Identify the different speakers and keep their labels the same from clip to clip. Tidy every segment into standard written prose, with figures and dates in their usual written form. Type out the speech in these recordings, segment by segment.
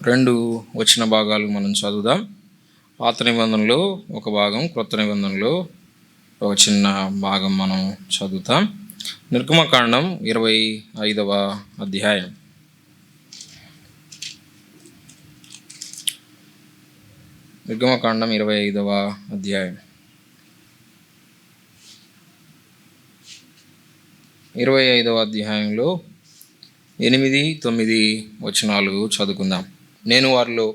Speaker 1: రెండు వచ్చిన భాగాలు మనం చదువుదాం. పాత నిబంధనలో ఒక భాగం, క్రొత్త నిబంధనలో ఒక చిన్న భాగం మనం చదువుతాం. నిర్గమకాండం 25వ అధ్యాయం. నిర్గమకాండం 25వ అధ్యాయం 25వ అధ్యాయంలో 8, 9 వచనాలు చదువుకుందాం. నేను వారిలో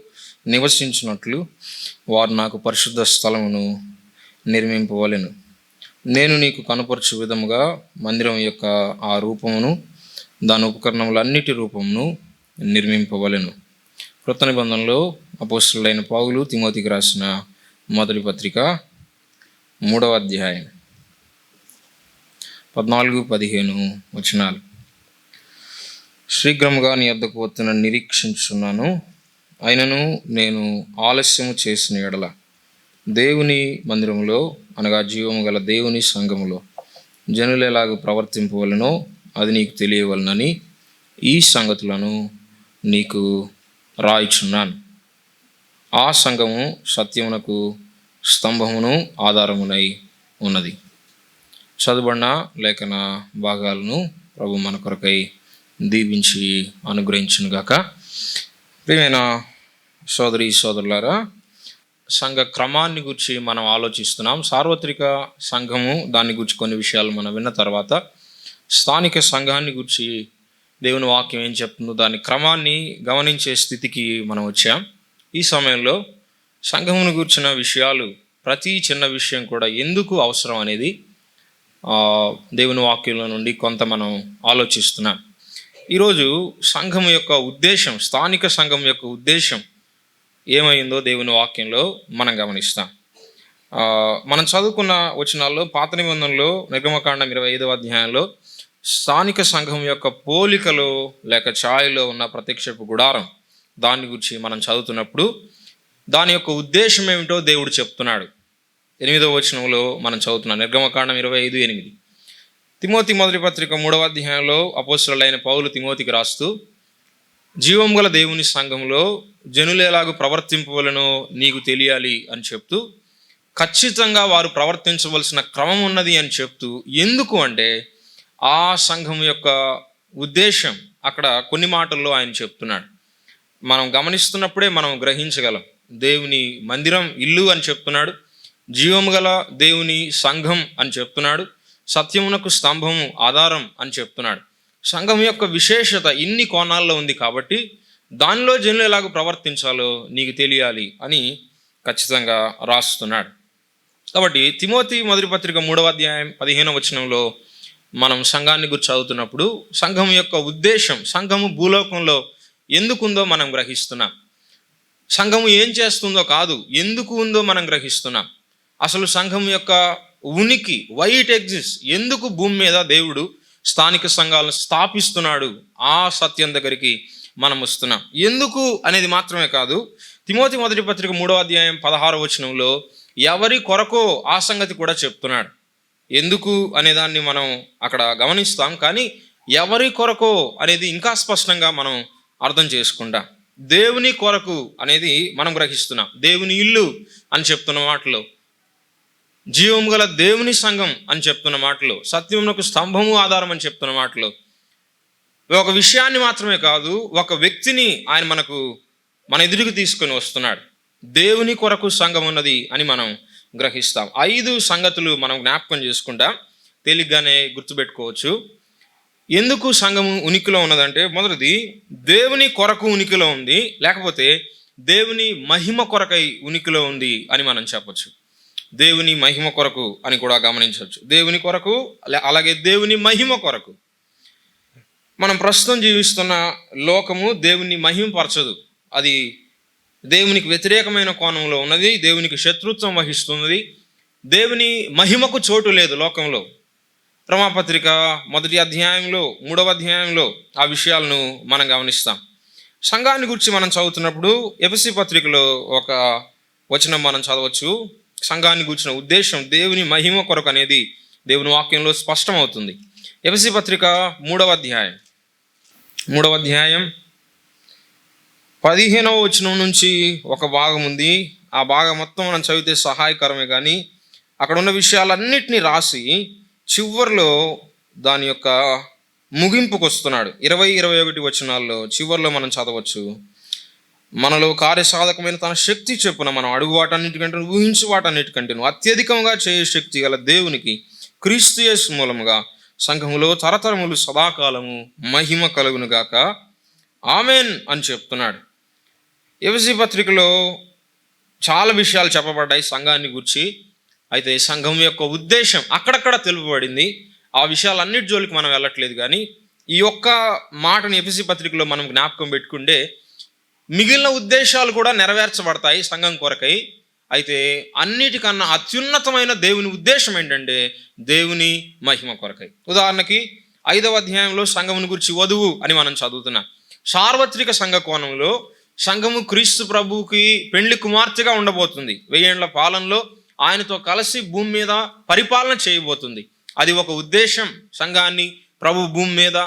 Speaker 1: నివసించినట్లు వారు నాకు పరిశుద్ధ స్థలమును నిర్మింపవలెను. నేను నీకు కనపరచు విధముగా మందిరం యొక్క ఆ రూపమును, దాని ఉపకరణములన్నిటి రూపమును నిర్మింపవలెను. క్రొత్త నిబంధనలో అపోస్తలుడైన పౌలు తిమోతికి రాసిన మొదటి పత్రిక 3వ అధ్యాయం 14, 15 వచనాలు. శీఘ్రముగా నీ యొద్దకు వస్తున్న నిరీక్షించున్నాను. అయినను నేను ఆలస్యము చేసిన ఎడల దేవుని మందిరములో, అనగా జీవము గల దేవుని సంఘములో జనులు ఎలాగ ప్రవర్తింపవలనో అది నీకు తెలియవలనని ఈ సంగతులను నీకు రాయిచున్నాను. ఆ సంఘము సత్యమునకు స్తంభమును ఆధారమునై ఉన్నది. చదువుబడిన లేఖన భాగాలను ప్రభు మన కొరకై దీవించి అనుగ్రహించునుగాక. ప్రియమైన సోదరి సోదరులారా, సంఘ క్రమాన్ని గురించి మనం ఆలోచిస్తున్నాం. సార్వత్రిక సంఘము, దాన్ని గురించి కొన్ని విషయాలు మనం విన్న తర్వాత స్థానిక సంఘాన్ని గురించి దేవుని వాక్యం ఏం చెప్తుందో దాని క్రమాన్ని గమనించే స్థితికి మనం వచ్చాం. ఈ సమయంలో సంఘమును గురించిన విషయాలు, ప్రతి చిన్న విషయం కూడా ఎందుకు అవసరం అనేది దేవుని వాక్యంలో నుండి కొంత మనం ఆలోచిస్తున్నాం. ఈరోజు సంఘం యొక్క ఉద్దేశం, స్థానిక సంఘం యొక్క ఉద్దేశం ఏమైందో దేవుని వాక్యంలో మనం గమనిస్తాం. మనం చదువుకున్న వచనాల్లో పాత నిబంధనలో నిర్గమకాండం 25వ అధ్యాయంలో స్థానిక సంఘం యొక్క పోలికలో లేక ఛాయలో ఉన్న ప్రత్యక్షపు గుడారం, దాని గురించి మనం చదువుతున్నప్పుడు దాని యొక్క ఉద్దేశం ఏమిటో దేవుడు చెప్తున్నాడు. 8వ వచనంలో మనం చదువుతున్నాం. నిర్గమకాండం 25:8. తిమోతి మొదటి పత్రిక 3వ అధ్యాయంలో అపోస్తలుడైన పౌలు తిమోతికి రాస్తూ, జీవం గల దేవుని సంఘంలో జనులు ఎలాగూ ప్రవర్తింపవలనో నీకు తెలియాలి అని చెప్తూ, ఖచ్చితంగా వారు ప్రవర్తించవలసిన క్రమం ఉన్నది అని చెప్తూ, ఎందుకు అంటే ఆ సంఘం యొక్క ఉద్దేశం అక్కడ కొన్ని మాటల్లో ఆయన చెప్తున్నాడు. మనం గమనిస్తున్నప్పుడే మనం గ్రహించగలం. దేవుని మందిరం, ఇల్లు అని చెప్తున్నాడు. జీవము గల దేవుని సంఘం అని చెప్తున్నాడు. సత్యమునకు స్తంభము, ఆధారం అని చెప్తున్నాడు. సంఘం యొక్క విశేషత ఇన్ని కోణాల్లో ఉంది కాబట్టి దానిలో జనులు ఎలాగ ప్రవర్తించాలో నీకు తెలియాలి అని ఖచ్చితంగా రాస్తున్నాడు. కాబట్టి తిమోతి మొదటి పత్రిక 3వ అధ్యాయం 15వ వచనంలో మనం సంఘాన్ని గురించి చదువుతున్నప్పుడు సంఘం యొక్క ఉద్దేశం, సంఘము భూలోకంలో ఎందుకుందో మనం గ్రహిస్తున్నాం. సంఘము ఏం చేస్తుందో కాదు, ఎందుకు ఉందో మనం గ్రహిస్తున్నాం. అసలు సంఘం యొక్క ఉనికి, వై ఇట్ ఎగ్జిస్ట్, ఎందుకు భూమి మీద దేవుడు స్థానిక సంఘాలను స్థాపిస్తున్నాడు, ఆ సత్యం దగ్గరికి మనం వస్తున్నాం. ఎందుకు అనేది మాత్రమే కాదు, తిమోతి మొదటి పత్రిక 3వ అధ్యాయం 16వ వచనంలో ఎవరి కొరకో ఆ సంగతి కూడా చెప్తున్నాడు. ఎందుకు అనేదాన్ని మనం అక్కడ గమనిస్తాం, కానీ ఎవరి కొరకో అనేది ఇంకా స్పష్టంగా మనం అర్థం చేసుకుంటాం. దేవుని కొరకు అనేది మనం గ్రహిస్తున్నాం. దేవుని ఇల్లు అని చెప్తున్న మాటలో, జీవం గల దేవుని సంఘం అని చెప్తున్న మాటలు, సత్యమునకు స్తంభము, ఆధారం అని చెప్తున్న మాటలు, ఒక విషయాన్ని మాత్రమే కాదు, ఒక వ్యక్తిని ఆయన మన ఎదురుకు తీసుకొని వస్తున్నాడు. దేవుని కొరకు సంఘం ఉన్నది అని మనం గ్రహిస్తాం. 5 సంగతులు మనం జ్ఞాపకం చేసుకుంటాం, తేలిగ్గానే గుర్తుపెట్టుకోవచ్చు. ఎందుకు సంఘము ఉనికిలో ఉన్నదంటే, మొదటిది దేవుని కొరకు ఉనికిలో ఉంది, లేకపోతే దేవుని మహిమ కొరకై ఉనికిలో ఉంది అని మనం చెప్పచ్చు. దేవుని మహిమ కొరకు అని కూడా గమనించవచ్చు. దేవుని కొరకు, అలాగే దేవుని మహిమ కొరకు. మనం ప్రస్తుతం జీవిస్తున్న లోకము దేవుని మహిమపరచదు. అది దేవునికి వ్యతిరేకమైన కోణంలో ఉన్నది, దేవునికి శత్రుత్వం వహిస్తున్నది. దేవుని మహిమకు చోటు లేదు లోకంలో. రోమాపత్రిక 1వ అధ్యాయంలో 3వ అధ్యాయంలో ఆ విషయాలను మనం గమనిస్తాం. సంఘాన్ని గురించి మనం చదువుతున్నప్పుడు ఎఫెసీ పత్రికలో ఒక వచనం మనం చదవచ్చు. సంఘాన్ని గురించిన ఉద్దేశం దేవుని మహిమ కొరకు అనేది దేవుని వాక్యంలో స్పష్టమవుతుంది. ఎఫెసీ పత్రిక 3వ అధ్యాయం 15వ వచనం నుంచి ఒక భాగం ఉంది. ఆ భాగం మొత్తం మనం చదివితే సహాయకరమే, కానీ అక్కడ ఉన్న విషయాలన్నిటినీ రాసి చివరిలో దాని యొక్క ముగింపుకు వస్తున్నాడు. 20-21 వచనాల్లో చివరిలో మనం చదవచ్చు, మనలో కార్యసాధకమైన తన శక్తి చొప్పున మనం అడుగు వాటన్నిటికంటే ఊహించు వాటన్నిటికంటే అత్యధికంగా చేయ శక్తి గల దేవునికి క్రీస్తు యేసు మూలముగా సంఘములో తరతరములు సదాకాలము మహిమ కలుగును గాక, ఆమెన్ అని చెప్తున్నాడు. ఎఫెసీ పత్రికలో చాలా విషయాలు చెప్పబడ్డాయి సంఘాన్ని గురించి. అయితే సంఘం యొక్క ఉద్దేశం అక్కడక్కడ తెలుపబడింది. ఆ విషయాలన్నిటి జోలికి మనం వెళ్ళట్లేదు, కానీ ఈ ఒక్క మాటని ఎఫెసీ పత్రికలో మనం జ్ఞాపకం పెట్టుకుంటే మిగిలిన ఉద్దేశాలు కూడా నెరవేర్చబడతాయి సంఘం కొరకై. అయితే అన్నిటికన్నా అత్యున్నతమైన దేవుని ఉద్దేశం ఏంటంటే దేవుని మహిమ కొరకై. ఉదాహరణకి 5వ అధ్యాయంలో సంఘముని గురించి వధువు అని మనం చదువుతున్నాం. సార్వత్రిక సంఘ కోణంలో సంఘము క్రీస్తు ప్రభువుకి పెండ్లి కుమార్తెగా ఉండబోతుంది. 1000 ఏళ్ల పాలనలో ఆయనతో కలిసి భూమి మీద పరిపాలన చేయబోతుంది. అది ఒక ఉద్దేశం. సంఘాన్ని ప్రభు భూమి మీద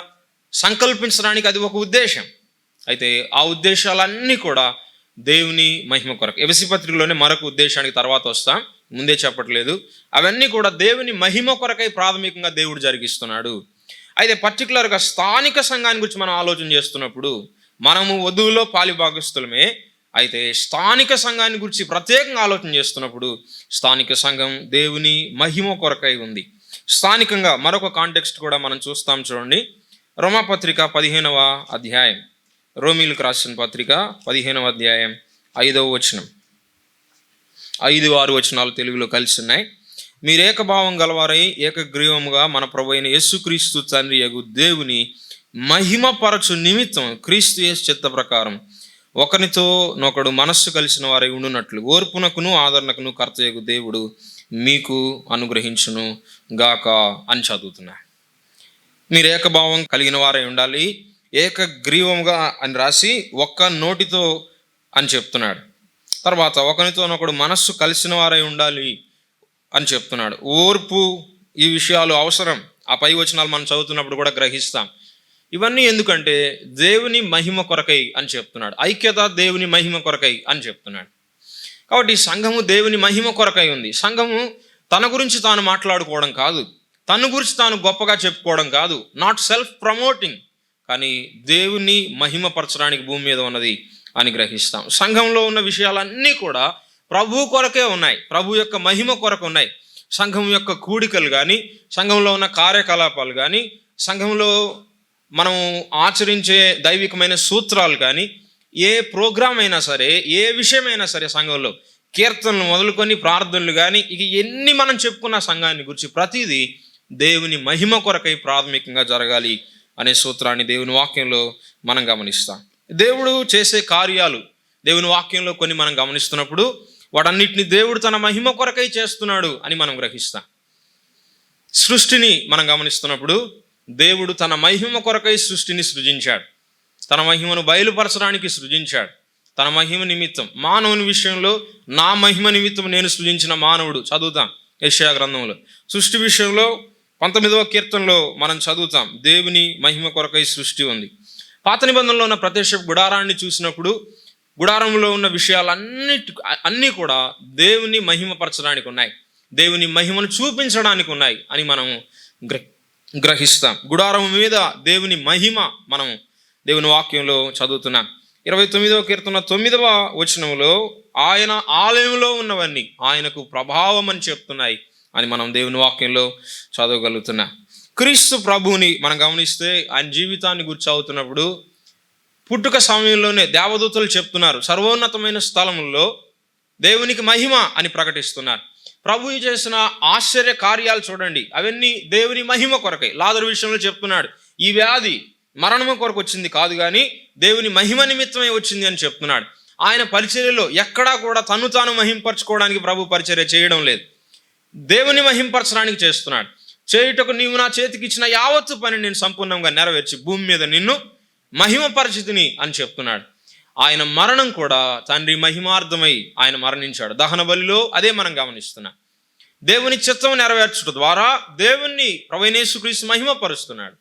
Speaker 1: సంకల్పించడానికి అది ఒక ఉద్దేశం. అయితే ఆ ఉద్దేశాలన్నీ కూడా దేవుని మహిమ కొరకు. ఎఫెసీ పత్రికలోనే మరొక ఉద్దేశానికి తర్వాత వస్తాం, ముందే చెప్పట్లేదు. అవన్నీ కూడా దేవుని మహిమ కొరకై ప్రాథమికంగా దేవుడు జరిగిస్తున్నాడు. అయితే పర్టికులర్గా స్థానిక సంఘాన్ని గురించి మనం ఆలోచన చేస్తున్నప్పుడు మనము వధువులో పాలిభాగస్తులమే. అయితే స్థానిక సంఘాన్ని గురించి ప్రత్యేకంగా ఆలోచన చేస్తున్నప్పుడు స్థానిక సంఘం దేవుని మహిమ కొరకై ఉంది. స్థానికంగా మరొక కాంటెక్స్ట్ కూడా మనం చూస్తాం. చూడండి, రోమాపత్రిక 15వ అధ్యాయం, రోమీలకు రాసిన పత్రిక 15వ అధ్యాయం 5వ వచనం, 5-6 వచనాలు తెలుగులో కలిసి ఉన్నాయి. మీరు ఏకభావం గలవారై ఏకగ్రీవముగా మన ప్రభు అయిన యేసుక్రీస్తు తండ్రి యగు దేవుని మహిమపరచు నిమిత్తం క్రీస్తు యేసు చిత్త ప్రకారం ఒకరితో నొకడు మనస్సు కలిసిన వారై ఉండునట్లు ఓర్పునకును ఆదరణకును కర్తయగు దేవుడు మీకు అనుగ్రహించును గాక అని చదువుతున్నా. మీరు ఏకభావం కలిగిన వారై ఉండాలి, ఏకగ్రీవముగా అని రాసి ఒక్క నోటితో అని చెప్తున్నాడు. తర్వాత ఒకరితోనొకడు మనస్సు కలిసిన వారై ఉండాలి అని చెప్తున్నాడు. ఓర్పు, ఈ విషయాలు అవసరం. ఆ పై వచనాలు మనం చదువుతున్నప్పుడు కూడా గ్రహిస్తాం. ఇవన్నీ ఎందుకంటే దేవుని మహిమ కొరకై అని చెప్తున్నాడు. ఐక్యత దేవుని మహిమ కొరకై అని చెప్తున్నాడు. కాబట్టి సంఘము దేవుని మహిమ కొరకై ఉంది. సంఘము తన గురించి తాను మాట్లాడుకోవడం కాదు, తన గురించి తాను గొప్పగా చెప్పుకోవడం కాదు, నాట్ సెల్ఫ్ ప్రమోటింగ్, కానీ దేవుని మహిమపరచడానికి భూమి మీద ఉన్నది అని గ్రహిస్తాం. సంఘంలో ఉన్న విషయాలన్నీ కూడా ప్రభు కొరకే ఉన్నాయి, ప్రభు యొక్క మహిమ కొరకు ఉన్నాయి. సంఘం యొక్క కూడికలు కానీ, సంఘంలో ఉన్న కార్యకలాపాలు కానీ, సంఘంలో మనం ఆచరించే దైవికమైన సూత్రాలు కానీ, ఏ ప్రోగ్రాం అయినా సరే, ఏ విషయమైనా సరే, సంఘంలో కీర్తనలు మొదలుకొని ప్రార్థనలు కానీ, ఇక ఎన్ని మనం చెప్పుకున్న సంఘాన్ని గురించి ప్రతిదీ దేవుని మహిమ కొరకై ప్రాథమికంగా జరగాలి అనే సూత్రాన్ని దేవుని వాక్యంలో మనం గమనిస్తాం. దేవుడు చేసే కార్యాలు దేవుని వాక్యంలో కొన్ని మనం గమనిస్తున్నప్పుడు వాటన్నిటిని దేవుడు తన మహిమ కొరకై చేస్తున్నాడు అని మనం గ్రహిస్తాం. సృష్టిని మనం గమనిస్తున్నప్పుడు దేవుడు తన మహిమ కొరకై సృష్టిని సృజించాడు, తన మహిమను బయలుపరచడానికి సృజించాడు. తన మహిమ నిమిత్తం మానవుని విషయంలో నా మహిమ నిమిత్తం నేను సృజించిన మానవుడు చదువుతాం యెషయా గ్రంథంలో. సృష్టి విషయంలో 19వ కీర్తనలో మనం చదువుతాం దేవుని మహిమ కొరకై సృష్టి ఉంది. పాత నిబంధనలో ఉన్న ప్రత్యక్ష గుడారాన్ని చూసినప్పుడు గుడారంలో ఉన్న అన్నీ కూడా దేవుని మహిమపరచడానికి ఉన్నాయి, దేవుని మహిమను చూపించడానికి ఉన్నాయి అని మనం గ్రహిస్తాం. గుడారం మీద దేవుని మహిమ మనం దేవుని వాక్యంలో చదువుతున్నాం. 29వ కీర్తన 9వ వచనంలో ఆయన ఆలయంలో ఉన్నవన్నీ ఆయనకు ప్రభావం అని చెప్తున్నాయి అని మనం దేవుని వాక్యంలో చదవగలుగుతున్నాం. క్రీస్తు ప్రభువుని మనం గమనిస్తే ఆయన జీవితాన్ని గురించి చదువుతున్నప్పుడు పుట్టుక సమయంలోనే దేవదూతలు చెప్తున్నారు, సర్వోన్నతమైన స్థలముల్లో దేవునికి మహిమ అని ప్రకటిస్తున్నారు. ప్రభువు చేసిన ఆశ్చర్య కార్యాలు చూడండి, అవన్నీ దేవుని మహిమ కొరకై. లాజరు విషయంలో చెప్తున్నాడు, ఈ వ్యాధి మరణము కొరకు వచ్చింది కాదు, కానీ దేవుని మహిమ నిమిత్తమే వచ్చింది అని చెప్తున్నాడు. ఆయన పరిచర్యలో ఎక్కడా కూడా తను తాను మహింపరచుకోవడానికి ప్రభు పరిచర్య చేయడం లేదు, దేవుని మహింపరచడానికి చేస్తున్నాడు. చేయుటకు నీవు నా చేతికి ఇచ్చిన యావత్తు పని నేను సంపూర్ణంగా నెరవేర్చి భూమి మీద నిన్ను మహిమ పరిచితిని అని చెప్తున్నాడు. ఆయన మరణం కూడా తండ్రి మహిమార్థమై ఆయన మరణించాడు. దహన బలిలో అదే మనం గమనిస్తున్నాం. దేవుని చిత్తం నెరవేర్చడం ద్వారా దేవుణ్ణి ప్రభువైన యేసుక్రీస్తు మహిమపరుస్తున్నాడు.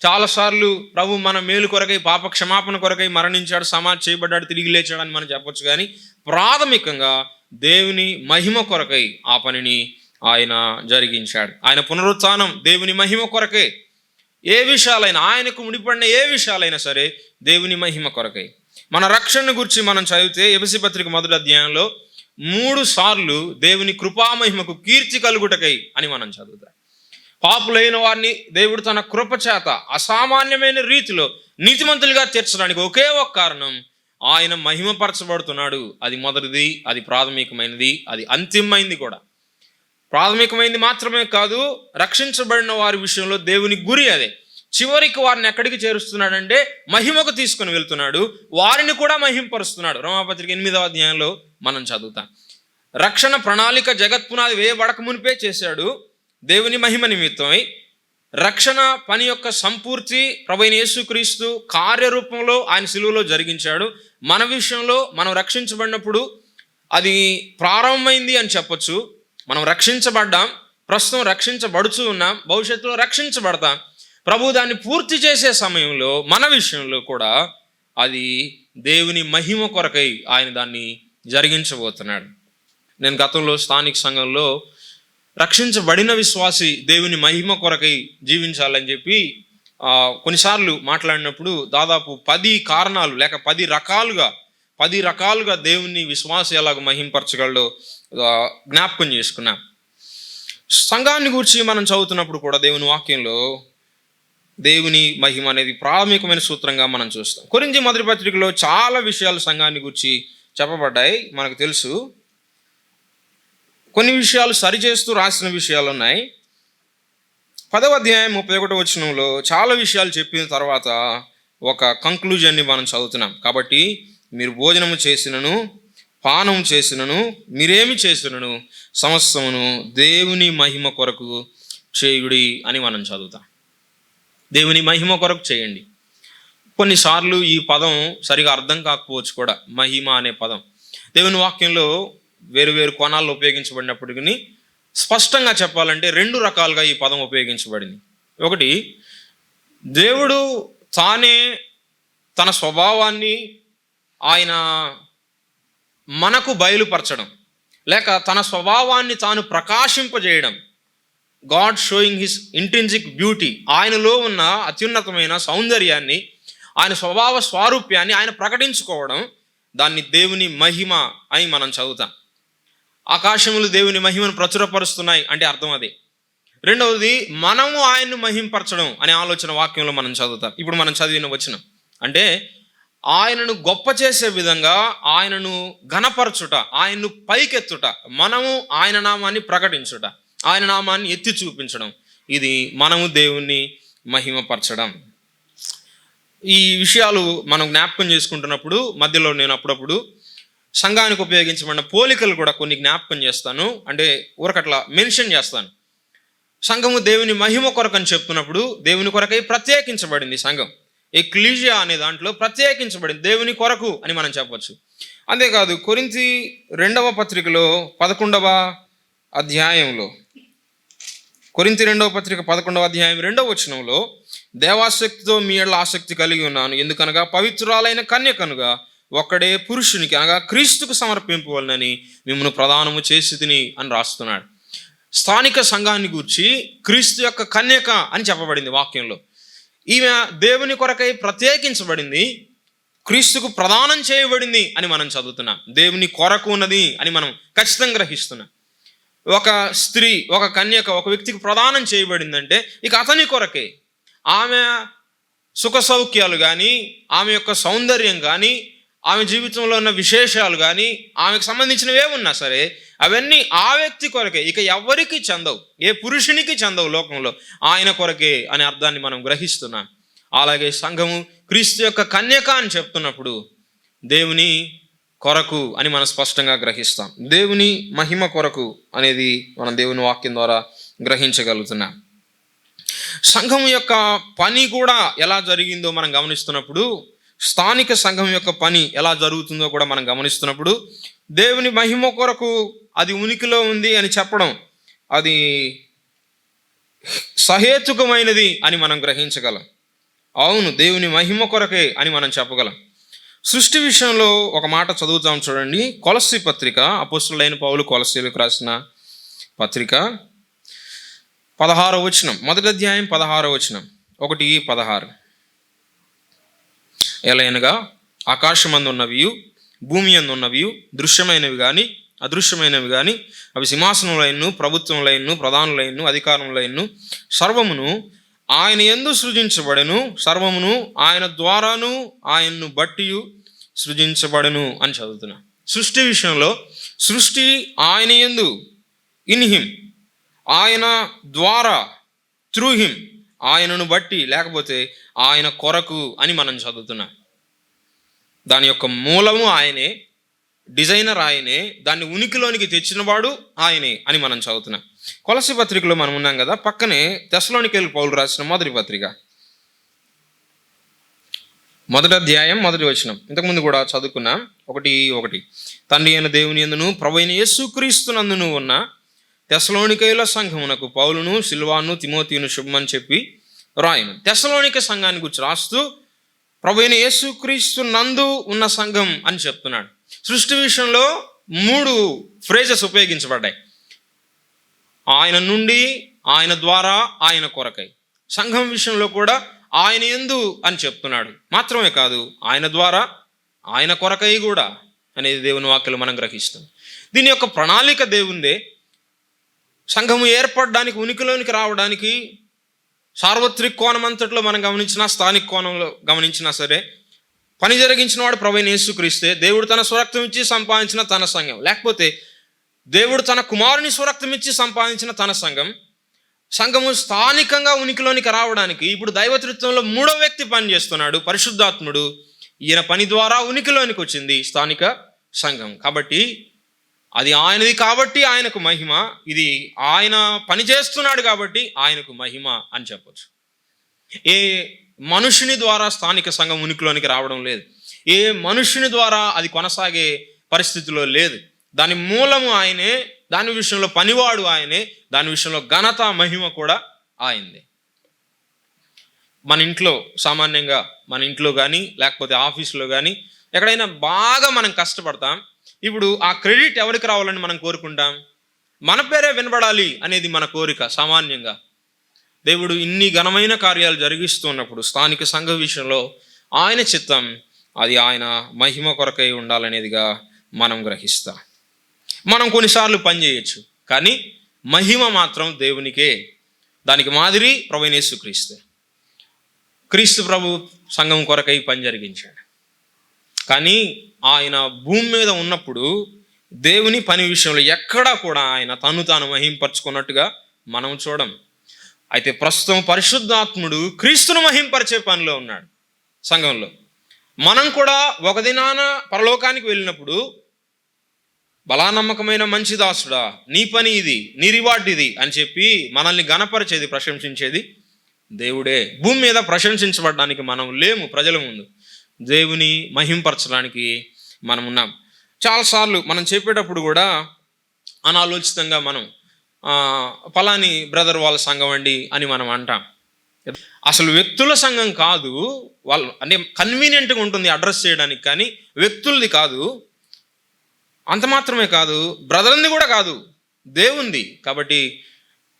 Speaker 1: చాలాసార్లు ప్రభు మన మేలు కొరకై, పాప క్షమాపణ కొరకై మరణించాడు, సమాధి చేయబడ్డాడు, తిరిగి లేచాడు అని మనం చెప్పొచ్చు. కానీ ప్రాథమికంగా దేవుని మహిమ కొరకై ఆ పనిని ఆయన జరిగించాడు. ఆయన పునరుత్థానం దేవుని మహిమ కొరకే. ఏ విషయాలైనా, ఆయనకు ముడిపడిన ఏ విషయాలైనా సరే దేవుని మహిమ కొరకై. మన రక్షణ గురించి మనం చదివితే ఎఫెసీ పత్రిక 1వ అధ్యాయంలో 3 సార్లు దేవుని కృపామహిమకు కీర్తి కలుగుటకై అని మనం చదువుతాం. పాపులైన వారిని దేవుడు తన కృప చేత అసామాన్యమైన రీతిలో నీతిమంతులుగా తీర్చడానికి ఒకే ఒక కారణం, ఆయన మహిమపరచబడుతున్నాడు. అది మొదటిది, అది ప్రాథమికమైనది, అది అంతిమైంది కూడా. ప్రాథమికమైనది మాత్రమే కాదు, రక్షించబడిన వారి విషయంలో దేవుని గురి అదే. చివరికి వారిని ఎక్కడికి చేరుస్తున్నాడంటే మహిమకు తీసుకుని వెళ్తున్నాడు, వారిని కూడా మహింపరుస్తున్నాడు. రోమాపత్రిక 8వ అధ్యాయంలో మనం చదువుతాం. రక్షణ ప్రణాళిక జగత్పునాది వేయబడక మునిపే చేశాడు దేవుని మహిమ నిమిత్తమై. రక్షణ పని యొక్క సంపూర్తి ప్రభువైన యేసుక్రీస్తు కార్యరూపంలో ఆయన సిలువలో జరిగించాడు. మన విషయంలో మనం రక్షించబడినప్పుడు అది ప్రారంభమైంది అని చెప్పొచ్చు. మనం రక్షించబడ్డాం, ప్రస్తుతం రక్షించబడుచూ ఉన్నాం, భవిష్యత్తులో రక్షించబడతాం. ప్రభు దాన్ని పూర్తి చేసే సమయంలో మన విషయంలో కూడా అది దేవుని మహిమ కొరకై ఆయన దాన్ని జరిగించబోతున్నాడు. నేను గతంలో స్థానిక సంఘంలో రక్షించబడిన విశ్వాసి దేవుని మహిమ కొరకై జీవించాలని చెప్పి కొన్నిసార్లు మాట్లాడినప్పుడు దాదాపు 10 కారణాలు లేక 10 రకాలుగా దేవుని విశ్వాసి ఎలాగ మహింపరచగలడో జ్ఞాపకం చేసుకున్నాం. సంఘాన్ని గురించి మనం చదువుతున్నప్పుడు కూడా దేవుని వాక్యంలో దేవుని మహిమ అనేది ప్రాథమికమైన సూత్రంగా మనం చూస్తాం. కొరింథీ మొదటి పత్రికలో చాలా విషయాలు సంఘాన్ని గురించి చెప్పబడ్డాయి, మనకు తెలుసు. కొన్ని విషయాలు సరిచేస్తూ రాసిన విషయాలు ఉన్నాయి. 10వ అధ్యాయం 31వ వచనంలో చాలా విషయాలు చెప్పిన తర్వాత ఒక కంక్లూజన్ని మనం చదువుతున్నాం. కాబట్టి మీరు భోజనము చేసినను, పానము చేసినను, మీరేమి చేసినను సమస్తమును దేవుని మహిమ కొరకు చేయుడి అని మనం చదువుతాం. దేవుని మహిమ కొరకు చేయండి. కొన్నిసార్లు ఈ పదం సరిగా అర్థం కాకపోవచ్చు కూడా. మహిమ అనే పదం దేవుని వాక్యంలో వేరు కోణాల్లో ఉపయోగించబడినప్పటికీ స్పష్టంగా చెప్పాలంటే 2 రకాలుగా ఈ పదం ఉపయోగించబడింది. ఒకటి, దేవుడు తానే తన స్వభావాన్ని ఆయన మనకు బయలుపరచడం, లేక తన స్వభావాన్ని తాను ప్రకాశింపజేయడం. God showing his intrinsic beauty, ఆయనలో ఉన్న అత్యున్నతమైన సౌందర్యాన్ని, ఆయన స్వభావ స్వారూప్యాన్ని ఆయన ప్రకటించుకోవడం, దాన్ని దేవుని మహిమ అని మనం చదువుతాం. ఆకాశములు దేవుని మహిమను ప్రచురపరుస్తున్నాయి అంటే అర్థం అదే. రెండవది, మనము ఆయన్ను మహింపరచడం అనే ఆలోచన వాక్యంలో మనం చదువుతాం. ఇప్పుడు మనం చదివిన వచనం అంటే ఆయనను గొప్ప చేసే విధంగా, ఆయనను ఘనపరచుట, ఆయన్ను పైకెత్తుట, మనము ఆయన నామాన్ని ప్రకటించుట, ఆయన నామాన్ని ఎత్తి చూపించడం, ఇది మనము దేవుణ్ణి మహిమపరచడం. ఈ విషయాలు మనం జ్ఞాపకం చేసుకుంటున్నప్పుడు మధ్యలో నేను అప్పుడప్పుడు సంఘానికి ఉపయోగించబడిన పోలికలు కూడా కొన్ని జ్ఞాపకం చేస్తాను. అంటే ఊరకట్లా మెన్షన్ చేస్తాను. సంఘము దేవుని మహిమ కొరకు అని చెప్తున్నప్పుడు దేవుని కొరకై ప్రత్యేకించబడింది సంఘం. ఎక్లీజియా అనే దాంట్లో ప్రత్యేకించబడింది దేవుని కొరకు అని మనం చెప్పవచ్చు. అంతేకాదు కొరింథీ 2వ పత్రికలో 11వ అధ్యాయంలో, కొరింథీ 2వ పత్రిక 11వ అధ్యాయం 2వ వచనంలో, దేవాసక్తితో మీ ఎడల ఆసక్తి కలిగి ఉన్నాను, ఎందుకనగా పవిత్రురాలైన కన్యకనుగా ఒక్కడే పురుషునికి అనగా క్రీస్తుకు సమర్పింపవలనని మిమ్మల్ని ప్రదానము చేసి తిని అని రాస్తున్నాడు. స్థానిక సంఘాన్ని గూర్చి క్రీస్తు యొక్క కన్యక అని చెప్పబడింది వాక్యంలో. ఈమె దేవుని కొరకై ప్రత్యేకించబడింది, క్రీస్తుకు ప్రదానం చేయబడింది అని మనం చదువుతున్నాం. దేవుని కొరకు ఉన్నది అని మనం ఖచ్చితంగా గ్రహిస్తున్నాం. ఒక స్త్రీ, ఒక కన్యక ఒక వ్యక్తికి ప్రదానం చేయబడిందంటే ఇక అతని కొరకే. ఆమె సుఖ సౌఖ్యాలు కానీ, ఆమె యొక్క సౌందర్యం కానీ, ఆమె జీవితంలో ఉన్న విశేషాలు కానీ, ఆమెకు సంబంధించినవి ఏమున్నా సరే అవన్నీ ఆ వ్యక్తి కొరకే, ఇక ఎవరికి చెందవు, ఏ పురుషునికి చెందవు లోకంలో, ఆయన కొరకే అనే అర్థాన్ని మనం గ్రహిస్తున్నాం. అలాగే సంఘము క్రీస్తు యొక్క కన్యక అని చెప్తున్నప్పుడు దేవుని కొరకు అని మనం స్పష్టంగా గ్రహిస్తాం. దేవుని మహిమ కొరకు అనేది మనం దేవుని వాక్యం ద్వారా గ్రహించగలుగుతున్నాం. సంఘం యొక్క పని కూడా ఎలా జరిగిందో మనం గమనిస్తున్నప్పుడు, స్థానిక సంఘం యొక్క పని ఎలా జరుగుతుందో కూడా మనం గమనిస్తున్నప్పుడు, దేవుని మహిమ కొరకు అది ఉనికిలో ఉంది అని చెప్పడం అది సహేతుకమైనది అని మనం గ్రహించగలం. అవును, దేవుని మహిమ కొరకే అని మనం చెప్పగలం. సృష్టి విషయంలో ఒక మాట చదువుతాం చూడండి. కొలస్సీ పత్రిక, అపోస్తలుడైన పౌలు కొలస్సీలకు రాసిన పత్రిక 16వ వచనం, మొదటి అధ్యాయం 16వ వచనం, 1:16. ఎలయనగా ఆకాశమందున్నవి, భూమి అందున్నవి, దృశ్యమైనవి కానీ అదృశ్యమైనవి కానీ, అవి సింహాసనములైనను, ప్రభుత్వములైనను, ప్రధానులైనను, అధికారములైనను, సర్వమును ఆయన యందు సృజించబడెను, సర్వమును ఆయన ద్వారాను ఆయన్ను బట్టి సృజించబడెను అని చదువుతున్నా. సృష్టి విషయంలో సృష్టి ఆయన యందు, ఇన్ హిమ్, ఆయన ద్వారా, త్రూ హిమ్, ఆయనను బట్టి లేకపోతే ఆయన కొరకు అని మనం చదువుతున్నాం. దాని యొక్క మూలము ఆయనే, డిజైనర్ ఆయనే, దాన్ని ఉనికిలోనికి తెచ్చినవాడు ఆయనే అని మనం చదువుతున్నాం. కొలస్సీ పత్రికలో మనం ఉన్నాం కదా, పక్కనే తెస్సలోనికైయులకు పౌలు రాసిన మొదటి పత్రిక, మొదటి అధ్యాయం 1వ వచనం, ఇంతకుముందు కూడా చదువుకున్నాం. 1:1. తండ్రి అయిన దేవుని యందును ప్రభువైన యేసుక్రీస్తునందును ఉన్న తెస్సలోనికైయుల సంఘమునకు పౌలును, సిల్వాను, తిమోతియును శుభమని చెప్పి రాయను. తెస్సలోనిక సంఘాన్ని గురించి రాస్తూ ప్రభువైన యేసుక్రీస్తు నందు ఉన్న సంఘం అని చెప్తున్నాడు. సృష్టి విషయంలో 3 ఫ్రేజెస్ ఉపయోగించబడ్డాయి. ఆయన నుండి, ఆయన ద్వారా, ఆయన కొరకై. సంఘం విషయంలో కూడా ఆయన యందు అని చెప్తున్నాడు. మాత్రమే కాదు, ఆయన ద్వారా, ఆయన కొరకై కూడా అనేది దేవుని వాక్యలు మనం గ్రహిస్తాం. దీని యొక్క ప్రణాళిక దేవుందే. సంఘము ఏర్పడడానికి, ఉనికిలోనికి రావడానికి సార్వత్రిక కోణం అంతట్లో మనం గమనించినా, స్థానిక కోణంలో గమనించినా సరే, పని జరిగించిన వాడు ప్రభువైన యేసుక్రీస్తే. దేవుడు తన స్వరక్తం ఇచ్చి సంపాదించిన తన సంఘం, లేకపోతే దేవుడు తన కుమారుని స్వరక్తం ఇచ్చి సంపాదించిన తన సంఘం. సంఘము స్థానికంగా ఉనికిలోనికి రావడానికి ఇప్పుడు దైవత్రిత్వంలో 3వ వ్యక్తి పనిచేస్తున్నాడు, పరిశుద్ధాత్ముడు. ఈయన పని ద్వారా ఉనికిలోనికి వచ్చింది స్థానిక సంఘం. కాబట్టి అది ఆయనది కాబట్టి ఆయనకు మహిమ, ఇది ఆయన పని చేస్తున్నాడు కాబట్టి ఆయనకు మహిమ అని చెప్పొచ్చు. ఏ మనుషుని ద్వారా స్థానిక సంఘం ఉనికిలోనికి రావడం లేదు. ఏ మనుషుని ద్వారా అది కొనసాగే పరిస్థితిలో లేదు. దాని మూలము ఆయనే, దాని విషయంలో పనివాడు ఆయనే, దాని విషయంలో ఘనత, మహిమ కూడా ఆయనదే. మన ఇంట్లో సామాన్యంగా, మన ఇంట్లో కానీ లేకపోతే ఆఫీసులో కానీ ఎక్కడైనా బాగా మనం కష్టపడతాం. ఇప్పుడు ఆ క్రెడిట్ ఎవరికి రావాలని మనం కోరుకుంటాం? మన పేరే వినబడాలి అనేది మన కోరిక సామాన్యంగా. దేవుడు ఇన్ని ఘనమైన కార్యాలు జరిగిస్తున్నప్పుడు స్థానిక సంఘ విషయంలో ఆయన చిత్తం, అది ఆయన మహిమ కొరకై ఉండాలనేదిగా మనం గ్రహిస్తాం. మనం కొన్నిసార్లు పని చేయొచ్చు, కానీ మహిమ మాత్రం దేవునికే. దానికి మాదిరి ప్రభువైన యేసుక్రీస్తే. క్రీస్తు ప్రభు సంఘం కొరకై పని జరిగించాడు. కానీ ఆయన భూమి మీద ఉన్నప్పుడు దేవుని పని విషయంలో ఎక్కడా కూడా ఆయన తాను మహింపరచుకున్నట్టుగా మనం చూడం. అయితే ప్రస్తుతం పరిశుద్ధాత్ముడు క్రీస్తును మహింపరిచే పనిలో ఉన్నాడు సంఘంలో. మనం కూడా ఒక దినాన పరలోకానికి వెళ్ళినప్పుడు, బలానమ్మకమైన మంచి దాసుడా, నీ పని ఇది, నీ రివార్డ్ ఇది అని చెప్పి మనల్ని గణపరిచేది, ప్రశంసించేది దేవుడే. భూమి మీద ప్రశంసించబడడానికి మనం లేము. ప్రజల ముందు దేవుని మహింపరచడానికి మనం ఉన్నాం. చాలాసార్లు మనం చెప్పేటప్పుడు కూడా అనాలోచితంగా మనం ఫలాని బ్రదర్ వాళ్ళ సంఘం అండి అని మనం అంటాం. అసలు వ్యక్తుల సంఘం కాదు, వాళ్ళు అంటే కన్వీనియంట్గా ఉంటుంది అడ్రస్ చేయడానికి, కానీ వ్యక్తులది కాదు. అంత మాత్రమే కాదు, బ్రదర్ది కూడా కాదు, దేవుంది. కాబట్టి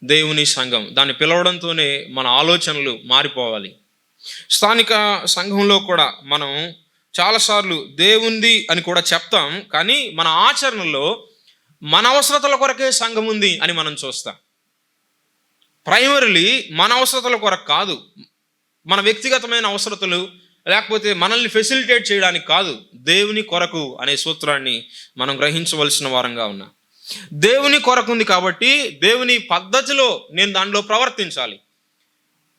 Speaker 1: దేవుని సంఘం, దాన్ని పిలవడంతోనే మన ఆలోచనలు మారిపోవాలి. స్థానిక సంఘంలో కూడా మనం చాలాసార్లు దేవుంది అని కూడా చెప్తాం, కానీ మన ఆచరణలో మన అవసరతల కొరకే సంఘం ఉంది అని మనం చూస్తాం. ప్రైమరీలీ మన అవసరతల కొరకు కాదు, మన వ్యక్తిగతమైన అవసరతలు లేకపోతే మనల్ని ఫెసిలిటేట్ చేయడానికి కాదు, దేవుని కొరకు అనే సూత్రాన్ని మనం గ్రహించవలసిన వారంగా ఉన్నాం. దేవుని కొరకు ఉంది కాబట్టి దేవుని పద్ధతిలో నేను దానిలో ప్రవర్తించాలి.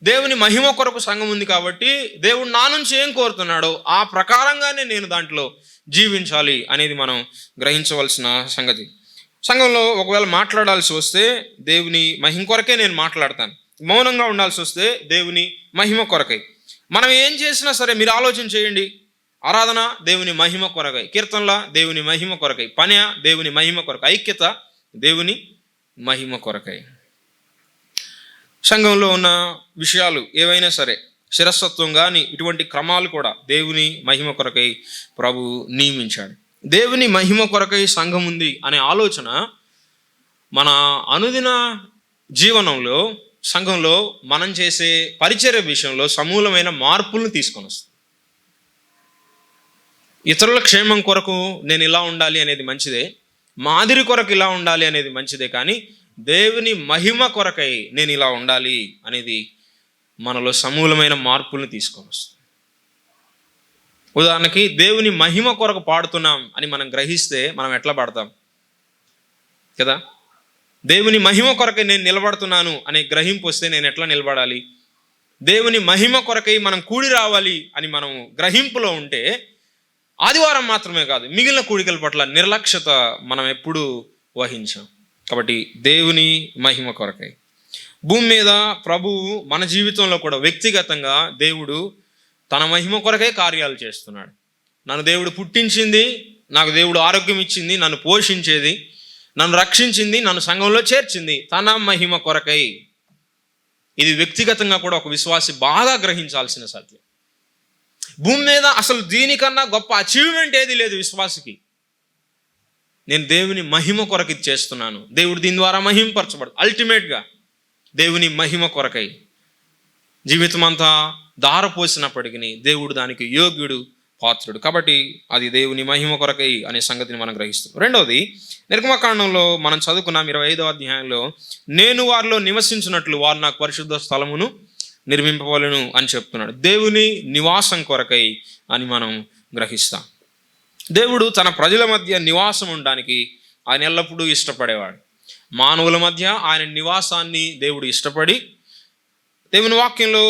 Speaker 1: దేవుని మహిమ కొరకు సంఘం ఉంది కాబట్టి దేవుడు నా నుంచి ఏం కోరుతున్నాడో ఆ ప్రకారంగానే నేను దాంట్లో జీవించాలి అనేది మనం గ్రహించవలసిన సంగతి. సంఘంలో ఒకవేళ మాట్లాడాల్సి వస్తే దేవుని మహిమ కొరకే నేను మాట్లాడతాను. మౌనంగా ఉండాల్సి వస్తే దేవుని మహిమ కొరకై. మనం ఏం చేసినా సరే మీరు ఆలోచన చేయండి. ఆరాధన దేవుని మహిమ కొరకై, కీర్తనల దేవుని మహిమ కొరకై, పని దేవుని మహిమ కొరకై, ఐక్యత దేవుని మహిమ కొరకై. సంఘంలో ఉన్న విషయాలు ఏవైనా సరే శిరస్వత్వం కానీ ఇటువంటి క్రమాలు కూడా దేవుని మహిమ కొరకై ప్రభు నియమించాడు. దేవుని మహిమ కొరకై సంఘం ఉంది అనే ఆలోచన మన అనుదిన జీవనంలో, సంఘంలో మనం చేసే పరిచర్య విషయంలో సమూలమైన మార్పులను తీసుకొని వస్తుంది. ఇతరుల క్షేమం కొరకు నేను ఇలా ఉండాలి అనేది మంచిదే, మాదిరి కొరకు ఇలా ఉండాలి అనేది మంచిదే, కానీ దేవుని మహిమ కొరకై నేను ఇలా ఉండాలి అనేది మనలో సమూలమైన మార్పులను తీసుకొని వస్తుంది. ఉదాహరణకి దేవుని మహిమ కొరకు పాడుతున్నాం అని మనం గ్రహిస్తే మనం ఎట్లా పాడతాం కదా? దేవుని మహిమ కొరకై నేను నిలబడుతున్నాను అనే గ్రహింపు వస్తే నేను ఎట్లా నిలబడాలి? దేవుని మహిమ కొరకై మనం కూడి రావాలి అని మనం గ్రహింపులో ఉంటే ఆదివారం మాత్రమే కాదు, మిగిలిన కూడికల పట్ల నిర్లక్ష్యత మనం ఎప్పుడూ వహించాం. కాబట్టి దేవుని మహిమ కొరకై భూమి మీద ప్రభువు మన జీవితంలో కూడా వ్యక్తిగతంగా దేవుడు తన మహిమ కొరకే కార్యాలు చేస్తున్నాడు. నన్ను దేవుడు పుట్టించింది, నాకు దేవుడు ఆరోగ్యం ఇచ్చింది, నన్ను పోషించేది, నన్ను రక్షించింది, నన్ను సంఘంలో చేర్చింది తన మహిమ కొరకై. ఇది వ్యక్తిగతంగా కూడా ఒక విశ్వాసి బాగా గ్రహించాల్సిన సత్యం. భూమి మీద అసలు దీనికన్నా గొప్ప అచీవ్మెంట్ ఏది లేదు విశ్వాసికి. నేను దేవుని మహిమ కొరకు ఇది చేస్తున్నాను, దేవుడు దీని ద్వారా మహిమపరచబడు. అల్టిమేట్గా దేవుని మహిమ కొరకై జీవితం అంతా దారపోసినప్పటికీ దేవుడు దానికి యోగ్యుడు, పాత్రుడు. కాబట్టి అది దేవుని మహిమ కొరకై అనే సంగతిని మనం గ్రహిస్తాం. రెండవది, నిర్గమకాండంలో మనం చదువుకున్నాం 25వ అధ్యాయంలో, నేను వారిలో నివసించినట్లు వారు నాకు పరిశుద్ధ స్థలమును నిర్మింపవలెను అని చెప్తున్నాడు. దేవుని నివాసం కొరకై అని మనం గ్రహిస్తాం. దేవుడు తన ప్రజల మధ్య నివాసం ఉండడానికి ఆయన ఎల్లప్పుడూ ఇష్టపడేవాడు. మానవుల మధ్య ఆయన నివాసాన్ని దేవుడు ఇష్టపడి, దేవుని వాక్యంలో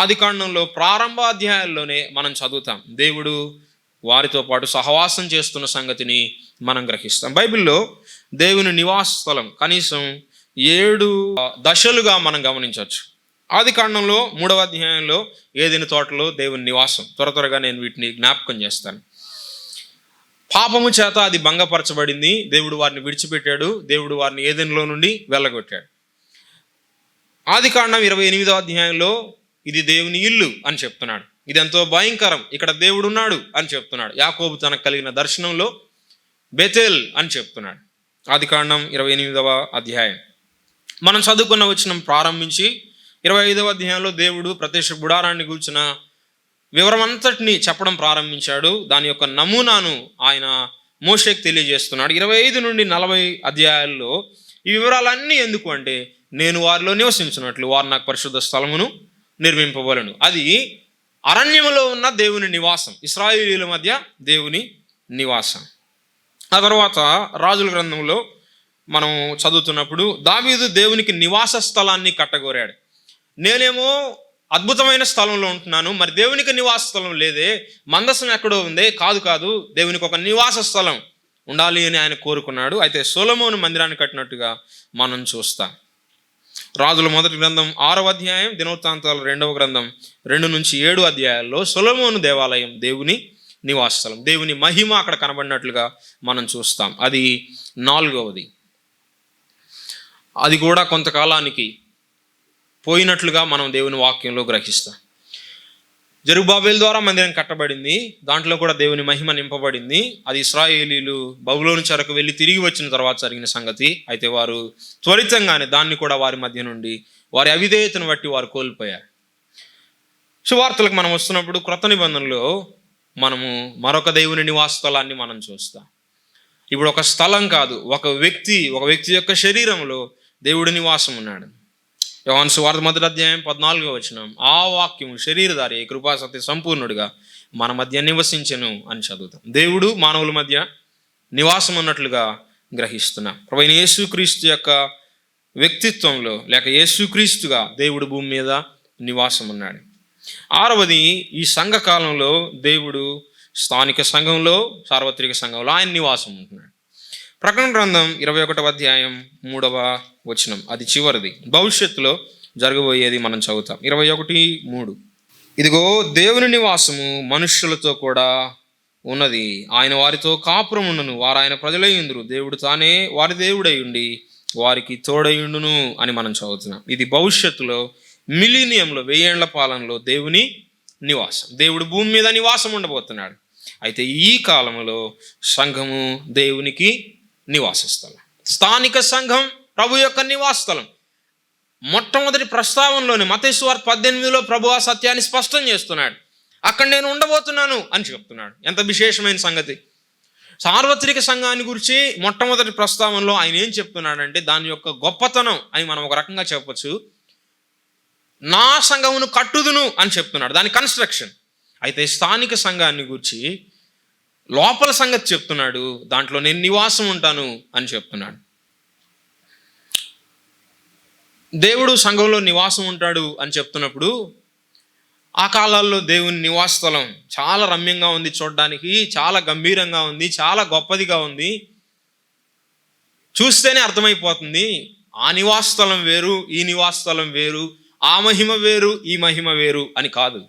Speaker 1: ఆదికాండంలో ప్రారంభ అధ్యాయాల్లోనే మనం చదువుతాం దేవుడు వారితో పాటు సహవాసం చేస్తున్న సంగతిని మనం గ్రహిస్తాం. బైబిల్లో దేవుని నివాస స్థలం కనీసం 7 దశలుగా మనం గమనించవచ్చు. ఆదికాండంలో 3వ అధ్యాయంలో ఏదెను తోటలో దేవుని నివాసం. త్వరగా నేను వీటిని జ్ఞాపకం చేస్తాను. పాపము చేత అది భంగపరచబడింది, దేవుడు వారిని విడిచిపెట్టాడు, దేవుడు వారిని ఏదెనులో నుండి వెళ్ళగొట్టాడు. ఆదికాండం 28వ అధ్యాయంలో ఇది దేవుని ఇల్లు అని చెప్తున్నాడు. ఇదెంతో భయంకరం, ఇక్కడ దేవుడు ఉన్నాడు అని చెప్తున్నాడు. యాకోబు తనకు కలిగిన దర్శనంలో బెతేల్ అని చెప్తున్నాడు. ఆదికాండం 28వ అధ్యాయం మనం చదువుకున్న వచనం ప్రారంభించి 25వ అధ్యాయంలో దేవుడు ప్రత్యక్ష గుడారాన్ని గూర్చిన వివరం అంతటిని చెప్పడం ప్రారంభించాడు. దాని యొక్క నమూనాను ఆయన మోషేకి తెలియజేస్తున్నాడు. 25 నుండి 40 అధ్యాయాల్లో ఈ వివరాలన్నీ ఎందుకు అంటే, నేను వారిలో నివసించినట్లు వారు నాకు పరిశుద్ధ స్థలమును నిర్మింపవలెను. అది అరణ్యములో ఉన్న దేవుని నివాసం, ఇశ్రాయేలీయుల మధ్య దేవుని నివాసం. ఆ తర్వాత రాజుల గ్రంథంలో మనం చదువుతున్నప్పుడు దావీదు దేవునికి నివాస స్థలాన్ని కట్టగోరాడు. నేనేమో అద్భుతమైన స్థలంలో ఉంటున్నాను, మరి దేవునికి నివాస స్థలం లేదే, మందసం ఎక్కడో ఉందే. కాదు, దేవునికి ఒక నివాస స్థలం ఉండాలి అని ఆయన కోరుకున్నాడు. అయితే సొలొమోను మందిరాన్ని కట్టినట్టుగా మనం చూస్తాం. రాజుల మొదటి గ్రంథం 6వ అధ్యాయం, దినవృత్తాంతాలు 2వ గ్రంథం 2 నుంచి 7 అధ్యాయాల్లో సొలొమోను దేవాలయం దేవుని నివాస స్థలం, దేవుని మహిమ అక్కడ కనబడినట్లుగా మనం చూస్తాం. అది 4వది. అది కూడా కొంతకాలానికి పోయినట్లుగా మనం దేవుని వాక్యంలో గ్రహిస్తాం. జెరుబ్బాబెలు ద్వారా మందిరం కట్టబడింది, దాంట్లో కూడా దేవుని మహిమ నింపబడింది. అది ఇశ్రాయేలీలు బబులోను చెరకు వెళ్ళి తిరిగి వచ్చిన తర్వాత జరిగిన సంగతి. అయితే వారు త్వరితంగానే దాన్ని కూడా వారి మధ్య నుండి వారి అవిధేయతను బట్టి వారు కోల్పోయారు. సువార్తలకు మనం వస్తున్నప్పుడు క్రొత్త నిబంధనలో మనము మరొక దేవుని నివాస స్థలాన్ని మనం చూస్తాం. ఇప్పుడు ఒక స్థలం కాదు, ఒక వ్యక్తి యొక్క శరీరంలో దేవుడి నివాసం ఉన్నాడు. యోహాను సువార్త 1వ అధ్యాయం 14వ వచనం, ఆ వాక్యము శరీరధారి కృపా సత్య సంపూర్ణుడిగా మన మధ్య నివసించెను అని చదువుతాం. దేవుడు మానవుల మధ్య నివాసం ఉన్నట్లుగా గ్రహిస్తున్నాం. ప్రభువైన యేసుక్రీస్తు యొక్క వ్యక్తిత్వంలో లేక యేసుక్రీస్తుగా దేవుడు భూమి మీద నివాసం ఉన్నాడు. 6వది, ఈ సంఘకాలంలో దేవుడు స్థానిక సంఘంలో, సార్వత్రిక సంఘంలో ఆయన నివాసం ఉంటున్నాడు. ప్రకటన గ్రంథం 21వ అధ్యాయం 3వ వచనం, అది చివరిది, భవిష్యత్తులో జరగబోయేది మనం చదువుతాం. 21:3, ఇదిగో దేవుని నివాసము మనుష్యులతో కూడా ఉన్నది, ఆయన వారితో కాపురముండును, వారు ఆయన ప్రజలయ్యుందురు, దేవుడు తానే వారి దేవుడై ఉండి వారికి తోడయుండును అని మనం చదువుతున్నాం. ఇది భవిష్యత్తులో మిలీనియంలో 1000 ఏళ్ల పాలనలో దేవుని నివాసం, దేవుడు భూమి మీద నివాసం ఉండబోతున్నాడు. అయితే ఈ కాలంలో సంఘము దేవునికి నివాస స్థలం, స్థానిక సంఘం ప్రభు యొక్క నివాస స్థలం. మొట్టమొదటి ప్రస్తావనలోనే మత్తయి సువార్త 18లో ప్రభు ఆ సత్యాన్ని స్పష్టం చేస్తున్నాడు. అక్కడ నేను ఉండబోతున్నాను అని చెప్తున్నాడు. ఎంత విశేషమైన సంగతి! సార్వత్రిక సంఘాన్ని గురించి మొట్టమొదటి ప్రస్తావనలో ఆయన ఏం చెప్తున్నాడంటే దాని యొక్క గొప్పతనం అని మనం ఒక రకంగా చెప్పొచ్చు. నా సంఘమును కట్టుదును అని చెప్తున్నాడు, దాని కన్స్ట్రక్షన్. అయితే స్థానిక సంఘాన్ని గురించి లోపల సంగతి చెప్తున్నాడు, దాంట్లో నేను నివాసం ఉంటాను అని చెప్తున్నాడు. దేవుడు సంఘంలో నివాసం ఉంటాడు అని చెప్తున్నప్పుడు ఆ కాలాల్లో దేవుని నివాస స్థలం చాలా రమ్యంగా ఉంది, చూడడానికి చాలా గంభీరంగా ఉంది, చాలా గొప్పదిగా ఉంది. చూస్తేనే అర్థమైపోతుంది ఆ నివాస స్థలం వేరు, ఈ నివాస స్థలం వేరు, ఆ మహిమ వేరు, ఈ మహిమ వేరు అని కాదు.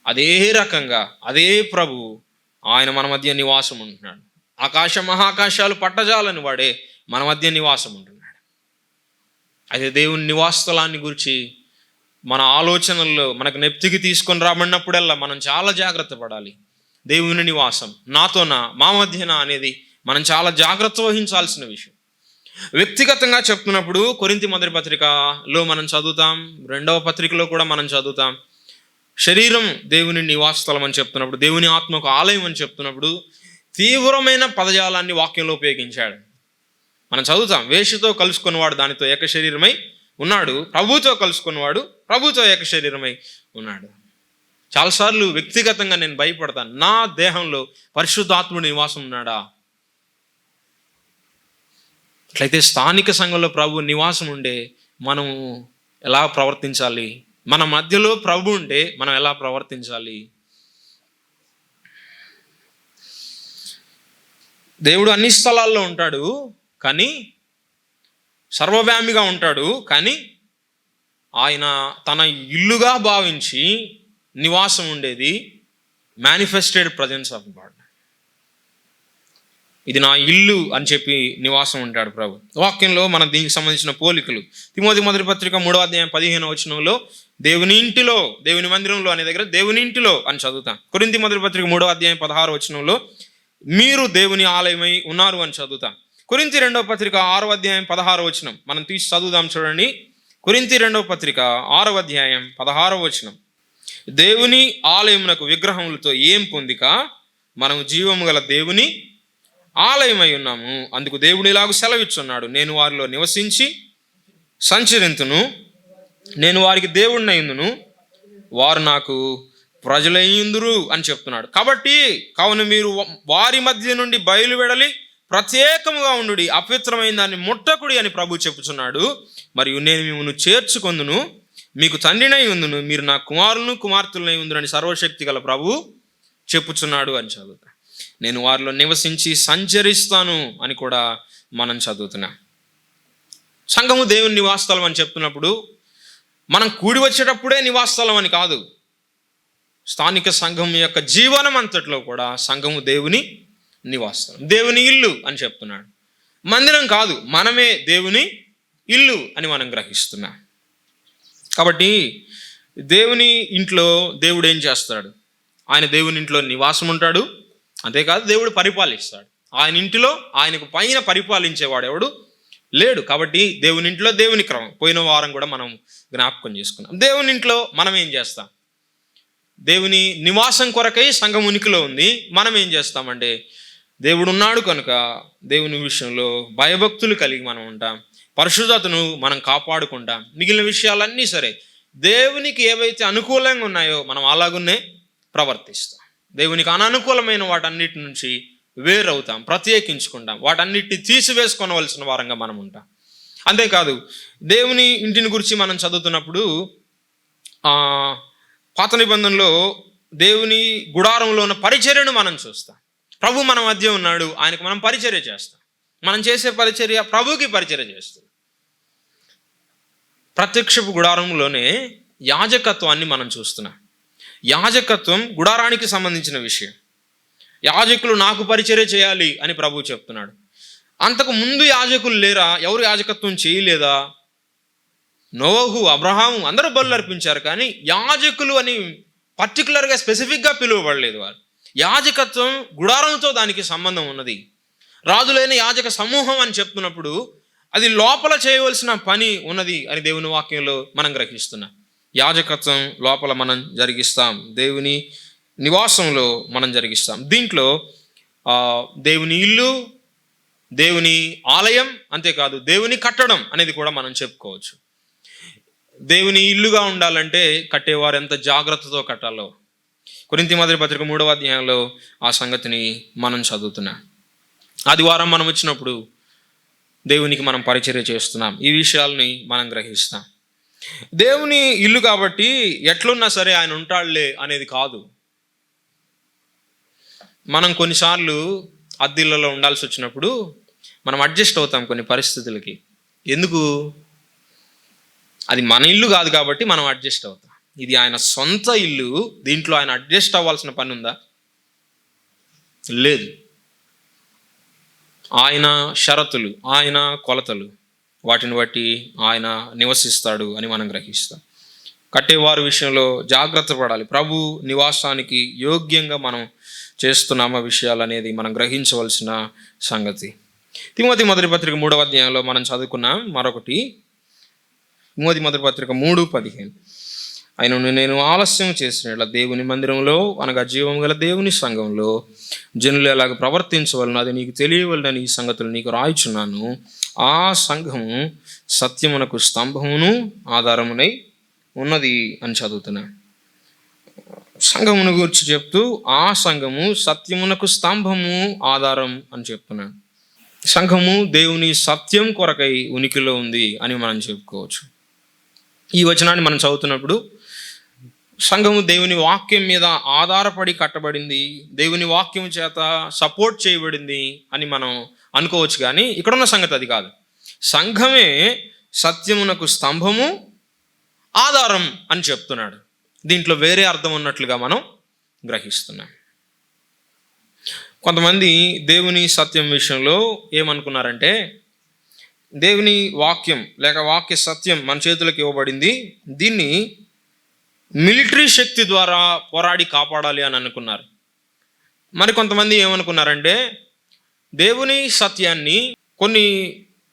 Speaker 1: అదే రకంగా అదే ప్రభు ఆయన మన మధ్య నివాసం ఉంటున్నాడు. ఆకాశ మహాకాశాలు పట్టజాలని వాడే మన మధ్య నివాసం ఉంటున్నాడు. అయితే దేవుని నివాస స్థలాన్ని గురించి మన ఆలోచనల్లో మనకు నెప్తికి తీసుకొని రాబడినప్పుడల్లా మనం చాలా జాగ్రత్త పడాలి. దేవుని నివాసం నాతోనా, మా మధ్యన అనేది మనం చాలా జాగ్రత్త వహించాల్సిన విషయం. వ్యక్తిగతంగా చెప్తున్నప్పుడు కొరింథీ మొదటి పత్రికలో మనం చదువుతాం, 2వ పత్రికలో కూడా మనం చదువుతాం. శరీరం దేవుని నివాస స్థలం అని చెప్తున్నప్పుడు, దేవుని ఆత్మకు ఆలయం అని చెప్తున్నప్పుడు తీవ్రమైన పదజాలాన్ని వాక్యంలో ఉపయోగించాడు. మనం చదువుతాం, వేషతో కలుసుకున్నవాడు దానితో ఏక శరీరమై ఉన్నాడు, ప్రభుతో కలుసుకున్నవాడు ప్రభుతో ఏక శరీరమై ఉన్నాడు. చాలాసార్లు వ్యక్తిగతంగా నేను భయపడతాను, నా దేహంలో పరిశుద్ధాత్ముడి నివాసం ఉన్నాడా? అట్లయితే స్థానిక సంఘంలో ప్రభు నివాసం ఉండే మనం ఎలా ప్రవర్తించాలి? మన మధ్యలో ప్రభు ఉంటే మనం ఎలా ప్రవర్తించాలి? దేవుడు అన్ని స్థలాల్లో ఉంటాడు, కానీ సర్వవ్యామిగా ఉంటాడు, కానీ ఆయన తన ఇల్లుగా భావించి నివాసం ఉండేది మేనిఫెస్టెడ్ ప్రజెన్స్ ఆఫ్ గాడ్. ఇది నా ఇల్లు అని చెప్పి నివాసం ఉంటాడు ప్రభు. వాక్యంలో మనం దీనికి సంబంధించిన పోలికలు తిమోతి మొదటి పత్రిక 3వ అధ్యాయం 15వ వచనంలో దేవుని ఇంటిలో, దేవుని మందిరంలో అనే దగ్గర దేవుని ఇంటిలో అని చదువుతాం. కొరింథీ మొదటి పత్రిక 3వ అధ్యాయం 16వ వచనంలో మీరు దేవుని ఆలయమై ఉన్నారు అని చదువుతాం. కొరింథీ 2వ పత్రిక 6వ అధ్యాయం 16వ వచనం మనం తీసి చదువుదాం చూడండి. కొరింథీ 2వ పత్రిక 6వ అధ్యాయం 16వ వచనం, దేవుని ఆలయమునకు విగ్రహములతో ఏం పొందిక, మనము జీవము గల దేవుని ఆలయమై ఉన్నాము. అందుకు దేవుడు ఇలాగ సెలవిచ్చున్నాడు, నేను వారిలో నివసించి సంచరింతును, నేను వారికి దేవుడినైందును, వారు నాకు ప్రజలయ్యుందురు అని చెప్తున్నాడు. కాబట్టి కావున మీరు వారి మధ్య నుండి బయలువెడలి ప్రత్యేకముగా ఉండు, అపవిత్రమైన దాన్ని ముట్టకుడి అని ప్రభు చెప్పుచున్నాడు. మరియు నేను మిమ్మల్ని చేర్చుకొందును, మీకు తండ్రినై ఉందును, మీరు నా కుమారులను కుమార్తెలనై ఉందురని సర్వశక్తి గల ప్రభు చెప్పుచున్నాడు అని చదువుతా. నేను వారిలో నివసించి సంచరిస్తాను అని కూడా మనం చదువుతున్నాం. సంఘము దేవుని నివాసస్థలం అని చెప్తున్నప్పుడు మనం కూడి వచ్చేటప్పుడే నివాసస్థలం అని కాదు. స్థానిక సంఘం యొక్క జీవనం అంతట్లో కూడా సంఘము దేవుని నివాసస్థలం, దేవుని ఇల్లు అని చెప్తున్నాడు. మందిరం కాదు, మనమే దేవుని ఇల్లు అని మనం గ్రహిస్తున్నాం. కాబట్టి దేవుని ఇంట్లో దేవుడు ఏం చేస్తాడు? ఆయన దేవుని ఇంట్లో నివాసం ఉంటాడు, అంతేకాదు దేవుడు పరిపాలిస్తాడు. ఆయన ఇంటిలో ఆయనకు పైన పరిపాలించేవాడు ఎవడు లేడు. కాబట్టి దేవుని ఇంట్లో దేవుని క్రమం పోయిన వారం కూడా మనం జ్ఞాపకం చేసుకున్నాం. దేవుని ఇంట్లో మనం ఏం చేస్తాం? దేవుని నివాసం కొరకై సంఘం ఉనికిలో ఉంది. మనం ఏం చేస్తామంటే దేవుడు ఉన్నాడు కనుక దేవుని విషయంలో భయభక్తులు కలిగి మనం ఉంటాం, పరిశుద్ధతను మనం కాపాడుకుంటాం. మిగిలిన విషయాలన్నీ సరే దేవునికి ఏవైతే అనుకూలంగా ఉన్నాయో మనం అలాగున్నే ప్రవర్తిస్తాం. దేవునికి అననుకూలమైన వాటన్నిటి నుంచి వేరవుతాం, ప్రత్యేకించుకుంటాం, వాటన్నిటిని తీసివేసుకోవలసిన వారంగా మనం ఉంటాం. అంతేకాదు దేవుని ఇంటిని గురించి మనం చదువుతున్నప్పుడు పాత నిబంధనలో దేవుని గుడారంలో ఉన్న పరిచర్యను మనం చూస్తాం. ప్రభు మన మధ్య ఉన్నాడు, ఆయనకు మనం పరిచర్య చేస్తాం. మనం చేసే పరిచర్య ప్రభుకి పరిచర్య చేస్తాం. ప్రత్యక్షపు గుడారంలోనే యాజకత్వాన్ని మనం చూస్తున్నాం. యాజకత్వం గుడారానికి సంబంధించిన విషయం. యాజకులు నాకు పరిచర్య చేయాలి అని ప్రభు చెప్తున్నాడు. అంతకు ముందు యాజకులు లేరా? ఎవరు యాజకత్వం చేయలేదా? నోవహు, అబ్రహాము అందరూ బలులు అర్పించారు, కానీ యాజకులు అని పర్టికులర్గా స్పెసిఫిక్గా పిలువబడలేదు వారు. యాజకత్వం గుడారంతో దానికి సంబంధం ఉన్నది. రాజులైన యాజక సమూహం అని చెప్తున్నప్పుడు అది లోపల చేయవలసిన పని ఉన్నది అని దేవుని వాక్యంలో మనం గ్రహిస్తున్నాం. యాజకత్వం లోపల మనం జరిగిస్తాం, దేవుని నివాసంలో మనం జరిగిస్తాం. దీంట్లో దేవుని ఇల్లు, దేవుని ఆలయం, అంతేకాదు దేవుని కట్టడం అనేది కూడా మనం చెప్పుకోవచ్చు. దేవుని ఇల్లుగా ఉండాలంటే కట్టేవారు ఎంత జాగ్రత్తతో కట్టాలో కొరింథీ మొదటి పత్రిక 3వ అధ్యాయంలో ఆ సంగతిని మనం చదువుతున్నాం. ఆదివారం మనం వచ్చినప్పుడు దేవునికి మనం పరిచర్య చేస్తున్నాం, ఈ విషయాల్ని మనం గ్రహిస్తాం. దేవుని ఇల్లు కాబట్టి ఎట్లున్నా సరే ఆయన ఉంటాడులే అనేది కాదు. మనం కొన్నిసార్లు అద్దెల్లో ఉండాల్సి వచ్చినప్పుడు మనం అడ్జస్ట్ అవుతాం కొన్ని పరిస్థితులకి. ఎందుకు? అది మన ఇల్లు కాదు కాబట్టి మనం అడ్జస్ట్ అవుతాం. ఇది ఆయన సొంత ఇల్లు, దీంట్లో ఆయన అడ్జస్ట్ అవ్వాల్సిన పని ఉందా? లేదు. ఆయన షరతులు, ఆయన కొలతలు, వాటిని బట్టి ఆయన నివసిస్తాడు అని మనం గ్రహిస్తాం. కట్టేవారి విషయంలో జాగ్రత్త పడాలి. ప్రభు నివాసానికి యోగ్యంగా మనం చేస్తున్నామా విషయాలు అనేది మనం గ్రహించవలసిన సంగతి. తిమోతి మొదటి పత్రిక 3వ అధ్యాయంలో మనం చదువుకున్నాం మరొకటి. తిమోతి మొదటి పత్రిక 3:15, ఆయనను నేను ఆలస్యం చేసిన దేవుని మందిరంలో అనగా జీవం గల దేవుని సంఘంలో జనులు ఎలాగ ప్రవర్తించవలను అది నీకు తెలియవలనని ఈ సంగతులు నీకు రాయిచున్నాను. ఆ సంఘము సత్యమునకు స్తంభమును ఆధారమునై ఉన్నది అని చదువుతున్నా. సంఘమును గురించి చెప్తూ ఆ సంఘము సత్యమునకు స్తంభము ఆధారం అని చెప్తున్నాను. సంఘము దేవుని సత్యం కొరకై ఉనికిలో ఉంది అని మనం చెప్పుకోవచ్చు. ఈ వచనాన్ని మనం చదువుతున్నప్పుడు సంఘము దేవుని వాక్యం మీద ఆధారపడి కట్టబడింది, దేవుని వాక్యం చేత సపోర్ట్ చేయబడింది అని మనం అనుకోవచ్చు. కానీ ఇక్కడున్న సంగతి అది కాదు. సంఘమే సత్యమునకు స్తంభము ఆధారం అని చెప్తున్నాడు. దీంట్లో వేరే అర్థం ఉన్నట్లుగా మనం గ్రహిస్తున్నాం. కొంతమంది దేవుని సత్యం విషయంలో ఏమనుకున్నారంటే, దేవుని వాక్యం లేక వాక్య సత్యం మన చేతులకు ఇవ్వబడింది, దీన్ని మిలిటరీ శక్తి ద్వారా పోరాడి కాపాడాలి అని అనుకున్నారు. మరి కొంతమంది ఏమనుకున్నారంటే, దేవుని సత్యాన్ని కొన్ని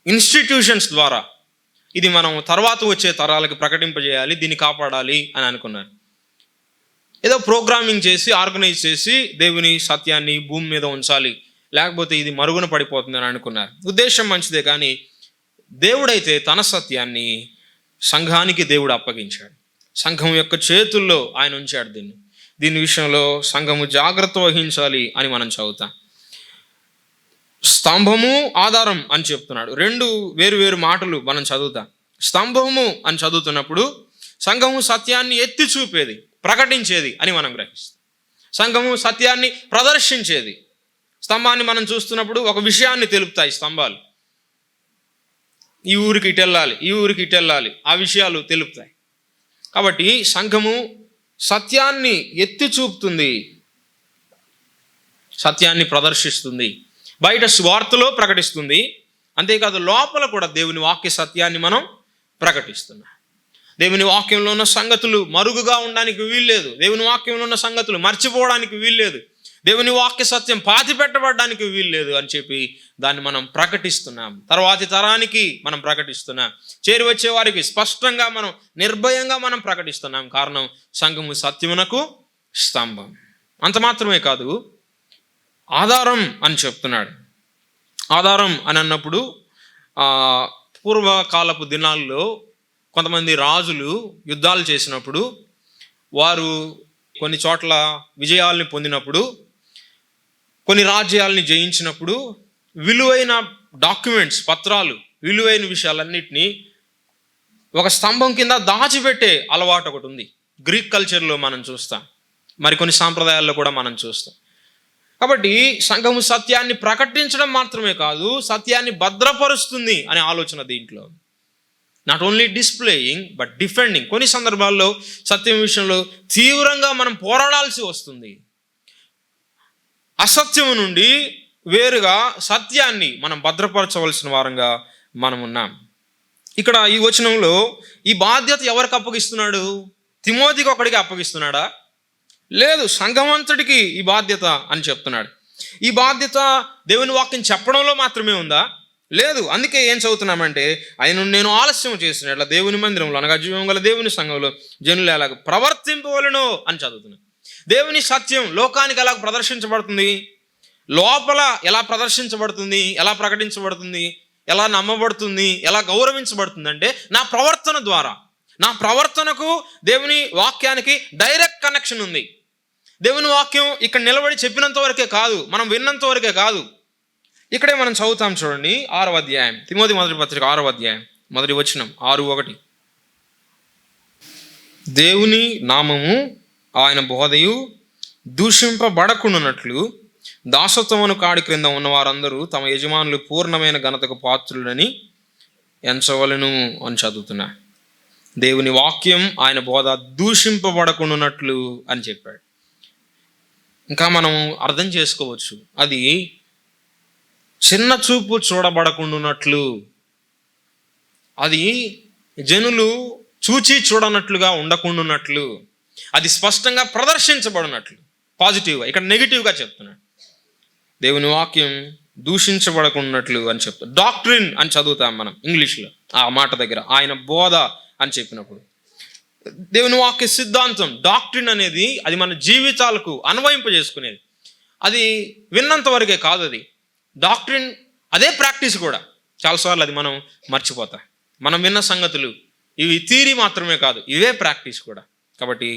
Speaker 1: ఇన్స్టిట్యూషన్స్ ద్వారా ఇది మనం తర్వాత వచ్చే తరాలకు ప్రకటింపజేయాలి, దీన్ని కాపాడాలి అని అనుకున్నారు. ఏదో ప్రోగ్రామింగ్ చేసి ఆర్గనైజ్ చేసి దేవుని సత్యాన్ని భూమి మీద ఉంచాలి, లేకపోతే ఇది మరుగున పడిపోతుంది అని అనుకున్నారు. ఉద్దేశం మంచిదే, కానీ దేవుడైతే తన సత్యాన్ని సంఘానికి దేవుడు అప్పగించాడు. సంఘం యొక్క చేతుల్లో ఆయన ఉంచాడు దీని విషయంలో సంఘము జాగ్రత్త వహించాలి అని మనం చదువుతాం. స్తంభము ఆధారం అని చెప్తున్నాడు. రెండు వేరు వేరు మాటలు మనం చదువుతాం. స్తంభము అని చదువుతున్నప్పుడు సంఘము సత్యాన్ని ఎత్తి చూపేది, ప్రకటించేది అని మనం గ్రహిస్తాం. సంఘము సత్యాన్ని ప్రదర్శించేది. స్తంభాన్ని మనం చూస్తున్నప్పుడు ఒక విషయాన్ని తెలుపుతాయి స్తంభాలు. ఈ ఊరికి ఇటు వెళ్ళాలి, ఈ ఊరికి ఇటు వెళ్ళాలి, ఆ విషయాలు తెలుపుతాయి. కాబట్టి సంఘము సత్యాన్ని ఎత్తి చూపుతుంది, సత్యాన్ని ప్రదర్శిస్తుంది, బయట స్వార్థలో ప్రకటిస్తుంది. అంతేకాదు లోపల కూడా దేవుని వాక్య సత్యాన్ని మనం ప్రకటిస్తున్నాం. దేవుని వాక్యంలో ఉన్న సంగతులు మరుగుగా ఉండడానికి వీల్లేదు. దేవుని వాక్యంలో ఉన్న సంగతులు మర్చిపోవడానికి వీల్లేదు. దేవుని వాక్య సత్యం పాతిపెట్టబడడానికి వీల్లేదు అని చెప్పి దాన్ని మనం ప్రకటిస్తున్నాం. తర్వాతి తరానికి మనం ప్రకటిస్తున్నాం. చేరి వచ్చే వారికి స్పష్టంగా మనం నిర్భయంగా మనం ప్రకటిస్తున్నాం. కారణం సంఘము సత్యమునకు స్తంభం. అంత మాత్రమే కాదు, ఆధారం అని చెప్తున్నాడు. ఆధారం అని అన్నప్పుడు పూర్వకాలపు దినాల్లో కొంతమంది రాజులు యుద్ధాలు చేసినప్పుడు, వారు కొన్ని చోట్ల విజయాల్ని పొందినప్పుడు, కొన్ని రాజ్యాలని జయించినప్పుడు విలువైన డాక్యుమెంట్స్, పత్రాలు, విలువైన విషయాలన్నిటినీ ఒక స్తంభం కింద దాచిపెట్టే అలవాటు ఒకటి ఉంది. గ్రీక్ కల్చర్లో మనం చూస్తాం, మరికొన్ని సాంప్రదాయాల్లో కూడా మనం చూస్తాం. కాబట్టి సంఘము సత్యాన్ని ప్రకటించడం మాత్రమే కాదు, సత్యాన్ని భద్రపరుస్తుంది అనే ఆలోచన దీంట్లో. Not only displaying but defending. కొన్ని సందర్భాల్లో సత్యం విషయంలో తీవ్రంగా మనం పోరాడాల్సి వస్తుంది. అసత్యము నుండి వేరుగా సత్యాన్ని మనం భద్రపరచవలసిన వారంగా మనం ఉన్నాం. ఇక్కడ ఈ వచనంలో
Speaker 2: ఈ బాధ్యత ఎవరికి అప్పగిస్తున్నాడు? తిమోతికి ఒకడికి అప్పగిస్తున్నాడా? లేదు, సంఘమంతటికి ఈ బాధ్యత అని చెప్తున్నాడు. ఈ బాధ్యత దేవుని వాక్యం చెప్పడంలో మాత్రమే ఉందా? లేదు. అందుకే ఏం చదువుతున్నామంటే, ఆయన నేను ఆలస్యం చేసిన ఇట్లా దేవుని మందిరంలో అనగా జీవం గల దేవుని సంఘంలో జనులు ఎలాగ ప్రవర్తింపవలను అని చదువుతున్నాను. దేవుని సత్యం లోకానికి ఎలా ప్రదర్శించబడుతుంది, లోపల ఎలా ప్రదర్శించబడుతుంది, ఎలా ప్రకటించబడుతుంది, ఎలా నమ్మబడుతుంది, ఎలా గౌరవించబడుతుంది అంటే నా ప్రవర్తన ద్వారా. నా ప్రవర్తనకు దేవుని వాక్యానికి డైరెక్ట్ కనెక్షన్ ఉంది. దేవుని వాక్యం ఇక్కడ నిలబడి చెప్పినంత వరకే కాదు, మనం విన్నంత వరకే కాదు. ఇక్కడే మనం చదువుతాం చూడండి, 6వ అధ్యాయం, తిమోతి మొదటి పత్రిక 6వ అధ్యాయం మొదటి వచనం 6:1. దేవుని నామము ఆయన బోధయు దూషింపబడకుండానట్లు దాసత్వమును కాడి క్రింద ఉన్న వారందరూ తమ యజమానులు పూర్ణమైన ఘనతకు పాత్రులని ఎంచవలను అని చదువుతున్నా. దేవుని వాక్యం ఆయన బోధ దూషింపబడకుండానట్లు అని చెప్పాడు. ఇంకా మనం అర్థం చేసుకోవచ్చు, అది చిన్న చూపు చూడబడకుండానట్లు, అది జనులు చూచి చూడనట్లుగా ఉండకుండానట్లు, అది స్పష్టంగా ప్రదర్శించబడినట్లు. పాజిటివ్గా, ఇక్కడ నెగిటివ్గా చెప్తున్నాడు. దేవుని వాక్యం దూషించబడకున్నట్లు అని చెప్తాడు. డాక్ట్రిన్ అని చదువుతాం మనం ఇంగ్లీష్లో ఆ మాట దగ్గర, ఆయన బోధ అని చెప్పినప్పుడు. దేవుని వాక్య సిద్ధాంతం డాక్ట్రిన్ అనేది అది మన జీవితాలకు అన్వయింపజేసుకునేది. అది విన్నంత వరకే కాదు, అది డాక్ట్రిన్ అదే ప్రాక్టీస్ కూడా. చాలాసార్లు అది మనం మర్చిపోతాం. మనం విన్న సంగతులు ఇవి థియరీ మాత్రమే కాదు, ఇవే ప్రాక్టీస్ కూడా. కాబట్టి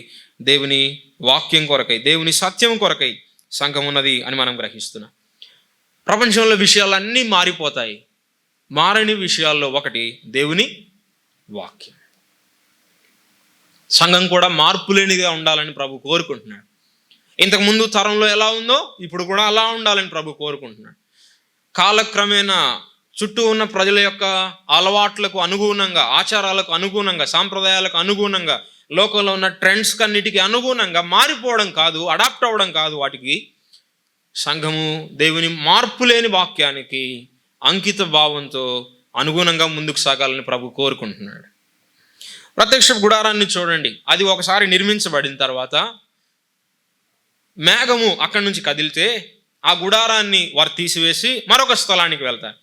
Speaker 2: దేవుని వాక్యం కొరకై, దేవుని సత్యం కొరకై సంఘం ఉన్నది అని మనం గ్రహిస్తున్నాం. ప్రపంచంలో విషయాలన్నీ మారిపోతాయి. మారని విషయాల్లో ఒకటి దేవుని వాక్యం. సంఘం కూడా మార్పు లేనిగా ఉండాలని ప్రభు కోరుకుంటున్నాడు. ఇంతకుముందు తరంలో ఎలా ఉందో ఇప్పుడు కూడా అలా ఉండాలని ప్రభు కోరుకుంటున్నాడు. కాలక్రమేణా చుట్టూ ఉన్న ప్రజల యొక్క అలవాట్లకు అనుగుణంగా, ఆచారాలకు అనుగుణంగా, సాంప్రదాయాలకు అనుగుణంగా, లోకంలో ఉన్న ట్రెండ్స్ కన్నిటికీ అనుగుణంగా మారిపోవడం కాదు, అడాప్ట్ అవ్వడం కాదు వాటికి. సంఘము దేవుని మార్పు లేని వాక్యానికి అంకిత భావంతో అనుగుణంగా ముందుకు సాగాలని ప్రభు కోరుకుంటున్నాడు. ప్రత్యక్ష గుడారాన్ని చూడండి, అది ఒకసారి నిర్మించబడిన తర్వాత మేఘము అక్కడి నుంచి కదిలితే ఆ గుడారాన్ని వారు తీసివేసి మరొక స్థలానికి వెళ్తారు.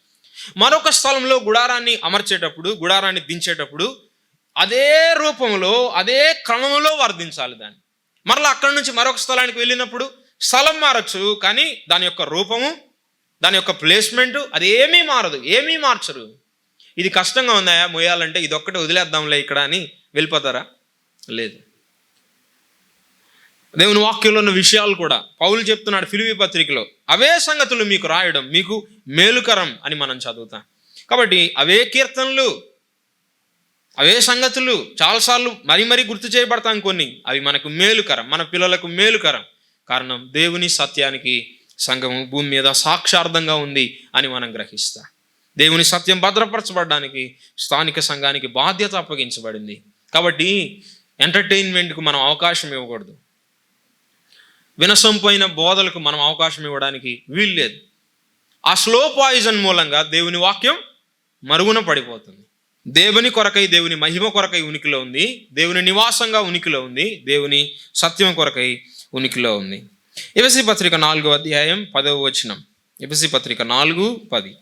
Speaker 2: మరొక స్థలంలో గుడారాన్ని అమర్చేటప్పుడు, గుడారాన్ని దించేటప్పుడు అదే రూపంలో, అదే క్రమంలో వారు దించాలి దాన్ని. మరలా అక్కడి నుంచి మరొక స్థలానికి వెళ్ళినప్పుడు స్థలం మారచ్చు, కానీ దాని యొక్క రూపము, దాని యొక్క ప్లేస్మెంటు అది ఏమీ మారదు, ఏమీ మార్చరు. ఇది కష్టంగా ఉందా మోయాలంటే, ఇది ఒక్కటే వదిలేద్దాంలే ఇక్కడ అని వెళ్ళిపోతారా? లేదు. దేవుని వాక్యంలో ఉన్న విషయాలు కూడా పౌలు చెప్తున్నాడు ఫిలిప్పీ పత్రికలో, అవే సంగతులు మీకు రాయడం మీకు మేలుకరం అని మనం చదువుతాం. కాబట్టి అవే కీర్తనలు, అవే సంగతులు చాలాసార్లు మరీ గుర్తు చేయబడతాం. కొన్ని అవి మనకు మేలుకరం, మన పిల్లలకు మేలుకరం. కారణం దేవుని సత్యానికి సంఘము భూమి మీద సాక్షార్థంగా ఉంది అని మనం గ్రహిస్తాం. దేవుని సత్యం భద్రపరచబడడానికి స్థానిక సంఘానికి బాధ్యత అప్పగించబడింది. కాబట్టి ఎంటర్టైన్మెంట్కు మనం అవకాశం ఇవ్వకూడదు, వినసొంపైన బోధలకు మనం అవకాశం ఇవ్వడానికి వీల్లేదు. ఆ స్లో పాయిజన్ మూలంగా దేవుని వాక్యం మరుగున పడిపోతుంది. దేవుని కొరకై, దేవుని మహిమ కొరకై ఉనికిలో ఉంది, దేవుని నివాసంగా ఉనికిలో ఉంది, దేవుని సత్యం కొరకై ఉనికిలో ఉంది. ఎఫెసీ పత్రిక 4వ అధ్యాయం 10వ వచనం. ఎఫెసీ పత్రిక 4:10.